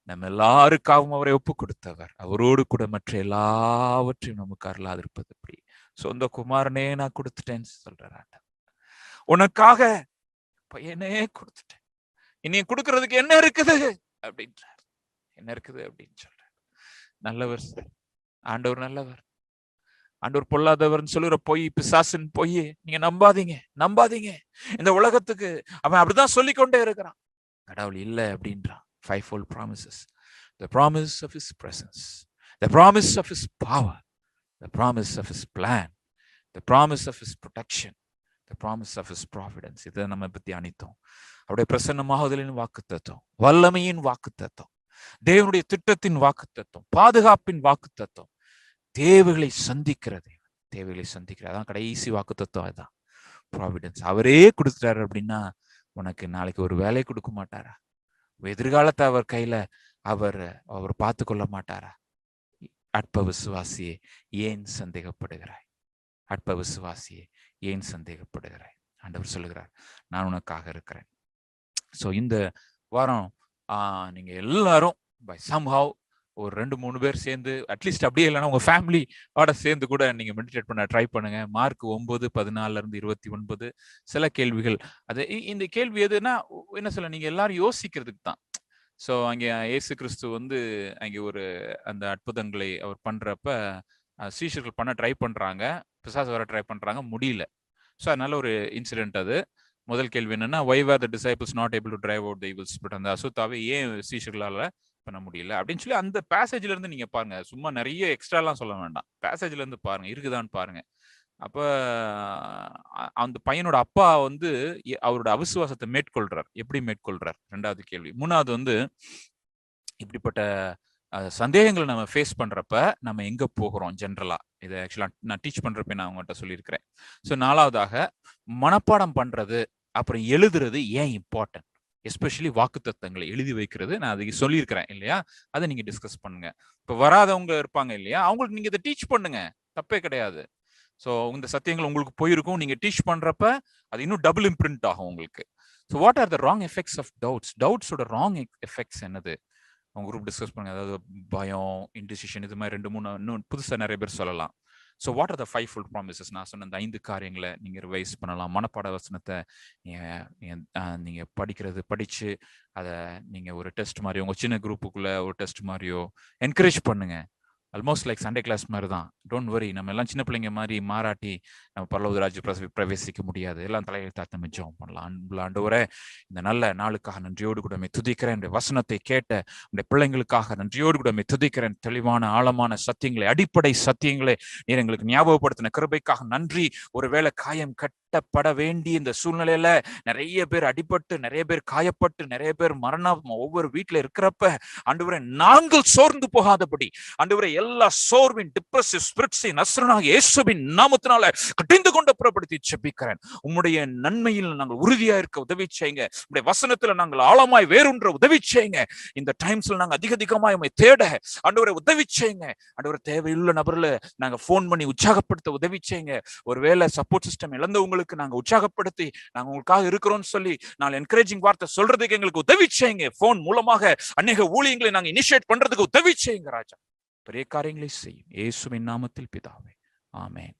நம்ம எல்லாருக்காகவும் அவரை ஒப்பு கொடுத்தவர், அவரோடு கூட மற்ற எல்லாவற்றையும் நமக்கு அருளாதிருப்பது எப்படி? சொந்த குமாரனே நான் கொடுத்துட்டேன்னு சொல்றார் ஆண்டவர். உனக்காக பையனே கொடுத்துட்டேன், இனி கொடுக்கறதுக்கு என்ன இருக்குது அப்படின்றார். என்ன இருக்குது அப்படின்னு சொல்றார். நல்லவர் சார், ஆண்டவர் நல்லவர். ஆண்டவர் பொல்லாதவர்னு சொல்லுற பொய், பிசாசின் பொய் நீங்க நம்பாதீங்க, நம்பாதீங்க. இந்த உலகத்துக்கு அவன் அப்படிதான் சொல்லிக்கொண்டே இருக்கிறான். கடவுள் இல்லை அப்படின்றான். 5-fold promises. The promise of his presence, the promise of his power, the promise of his plan, the promise of his protection, the promise of his providence. இதை நம்ம பத்தி அனித்தோம். அவருடைய பிரசன்னமாகுதலின் வாக்குத்தத்தம், வல்லமையின் வாக்குத்தத்தம், தேவனுடைய திட்டத்தின் வாக்குத்தத்தம், பாதுகாப்பின் வாக்குத்தத்தம், தேவைகளை சந்திக்கிறது, தேவைகளை சந்திக்கிறது. அதான் கடைசி வாக்குத்தத்தம். அதுதான் ப்ராவிடன்ஸ். அவரே கொடுத்துட்டாரு அப்படின்னா உனக்கு நாளைக்கு ஒரு வேலை கொடுக்க மாட்டாரா? எதிர்காலத்தை அவர் கையில அவர் பார்த்து கொள்ள மாட்டாரா? அற்ப விசுவாசியே ஏன் சந்தேகப்படுகிறாய்? அற்ப விசுவாசியே ஏன் சந்தேகப்படுகிறாய்? ஆண்டவர் சொல்லுகிறார், நான் உனக்காக இருக்கிறேன். ஸோ இந்த வாரம் நீங்க எல்லாரும் பை சம்ஹவ் ஒரு 2-3 பேர் சேர்ந்து, அட்லீஸ்ட் அப்படியே இல்லைன்னா உங்க ஃபேமிலியோட சேர்ந்து கூட நீங்க மெடிடேட் பண்ண ட்ரை பண்ணுங்க. மார்க் 9:14-29 சில கேள்விகள். அது இந்த கேள்வி எதுனா என்ன சொல்ல, நீங்க எல்லாரும் யோசிக்கிறதுக்கு தான். ஸோ அங்கே இயேசு கிறிஸ்து அங்கே அந்த அற்புதங்களை அவர் பண்றப்ப சீஷர்கள் பண்ண ட்ரை பண்றாங்க, பிசாசு வர ட்ரை பண்றாங்க, முடியல. ஸோ அதனால ஒரு இன்சிடென்ட். அது முதல் கேள்வி என்னன்னா, why were the disciples not able to drive out the evil spirit? அந்த அசுத்தாவை ஏன் சீஷர்களால பண்ண முடியல அப்படின்னு சொல்லி அந்த பேசேஜ்ல இருந்து நீங்க பாருங்க. சும்மா நிறைய எக்ஸ்ட்ராலாம் சொல்ல வேண்டாம், பேசேஜ்ல இருந்து பாருங்க, இருக்குதான்னு பாருங்க. அப்ப அந்த பையனோட அப்பா அவரோட அவிசுவாசத்தை மேற்கொள்றார். எப்படி மேற்கொள்றார்? 2வது கேள்வி. 3வது இப்படிப்பட்ட சந்தேகங்களை நம்ம ஃபேஸ் பண்றப்ப நம்ம எங்க போகிறோம் ஜென்ரலா? இதை ஆக்சுவலா நான் டீச் பண்றப்ப நான் அவங்ககிட்ட சொல்லியிருக்கிறேன். ஸோ 4வதாக மனப்பாடம் பண்றது அப்புறம் எழுதுறது ஏன் இம்பார்ட்டன்ட்? எஸ்பெஷலி வாக்குத்தத்தங்களை எழுதி வைக்கிறது. நான் அதுக்கு சொல்லியிருக்கிறேன் இல்லையா? அதை நீங்க டிஸ்கஸ் பண்ணுங்க. இப்போ வராதவங்க இருப்பாங்க இல்லையா, அவங்களுக்கு நீங்க இதை டீச் பண்ணுங்க, தப்பே கிடையாது. ஸோ இந்த சத்தியங்கள் உங்களுக்கு போயிருக்கும், நீங்க டீச் பண்றப்ப அது இன்னும் டபுள் இம்ப்ரிண்ட் ஆகும் உங்களுக்கு. So what are the wrong effects of doubts? டவுட்ஸோட ராங் எஃபெக்ட்ஸ் என்னது? உங்க குரூப் டிஸ்கஸ் பண்ணுங்க. அதாவது பயம், இன்டிசிஷன், இது மாதிரி 2-3 இன்னும் புதுசா நிறைய பேர் சொல்லலாம். So what are the 5-fold promises? நான் சொன்ன அந்த 5 காரியங்களை நீங்க ரிவைஸ் பண்ணலாம். மனப்பாட வசனத்தை நீங்க படிச்சு அதை நீங்க ஒரு டெஸ்ட் மாதிரி உங்க சின்ன குரூப்புக்குள்ள ஒரு டெஸ்ட் மாதிரியோ என்கரேஜ் பண்ணுங்க. ஆல்மோஸ்ட் லைக் சண்டே கிளாஸ் மாதிரி தான். டோன்ட் வரி, நம்ம எல்லாம் சின்ன பிள்ளைங்க மாதிரி மாறாட்டி நம்ம பரலோக ராஜ்யம் பிரவேசிக்க முடியாது. எல்லாம் தலையை தாழ்த்தி நம்ம ஜெபம் பண்ணலாம். ஆண்டவரே, இந்த நல்ல நாளுக்காக நன்றியோடு கூட துதிக்கிறேன். வசனத்தை கேட்ட உடைய பிள்ளைங்களுக்காக நன்றியோடு கூட துதிக்கிறேன். தெளிவான ஆழமான சத்தியங்களை, அடிப்படை சத்தியங்களை நீர் எங்களுக்கு ஞாபகப்படுத்தின கிருபைக்காக நன்றி. ஒருவேளை காயம் கட்டப்பட வேண்டிய இந்த சூழ்நிலையில நிறைய பேர் அடிபட்டு, நிறைய பேர் காயப்பட்டு, நிறைய பேர் மரணம் ஒவ்வொரு வீட்டுல இருக்கிறப்ப ஆண்டவரே, நாங்கள் சோர்ந்து போகாதபடி ஆண்டவரே எல்லா சோர்வின் டிப்ரெசிவ் ஸ்பிரிட்ஸை நஸ்ரனாகிய இயேசுவின் நாமத்தினால கடிந்து கொண்டு புறப்படுத்தி ஜெபிக்கிறேன். உம்முடைய நன்மையில் நாங்கள் உறுதியா இருக்க உதவி செய்யுங்க. உம்முடைய வசனத்துல நாங்கள் ஆழமாய் வேறுன்ற உதவி செய்யுங்க. இந்த டைம்ஸ்ல நாங்க அதிகமாய் உம்மை தேட ஆண்டவரை உதவி செய்யுங்க. ஆண்டவரை தேவையுள்ள நபர்ல நாங்க போன் பண்ணி உற்சாகப்படுத்த உதவி செய்யுங்க. ஒருவேளை சப்போர்ட் சிஸ்டம் இழந்தவங்களுக்கு நாங்க உற்சாகப்படுத்தி நாங்க உங்களுக்காக இருக்கிறோம்னு சொல்லி நான் என்கரேஜிங் வார்த்தை சொல்றதுக்கு எங்களுக்கு உதவி செய்யுங்க. போன் மூலமாக அநேக ஊழியங்களை நாங்க இனிஷியேட் பண்றதுக்கு உதவி செய்யுங்க ராஜா. பெரிய காரியங்களை செய்யும் இயேசுவின் நாமத்தில் பிதாவே, ஆமென்.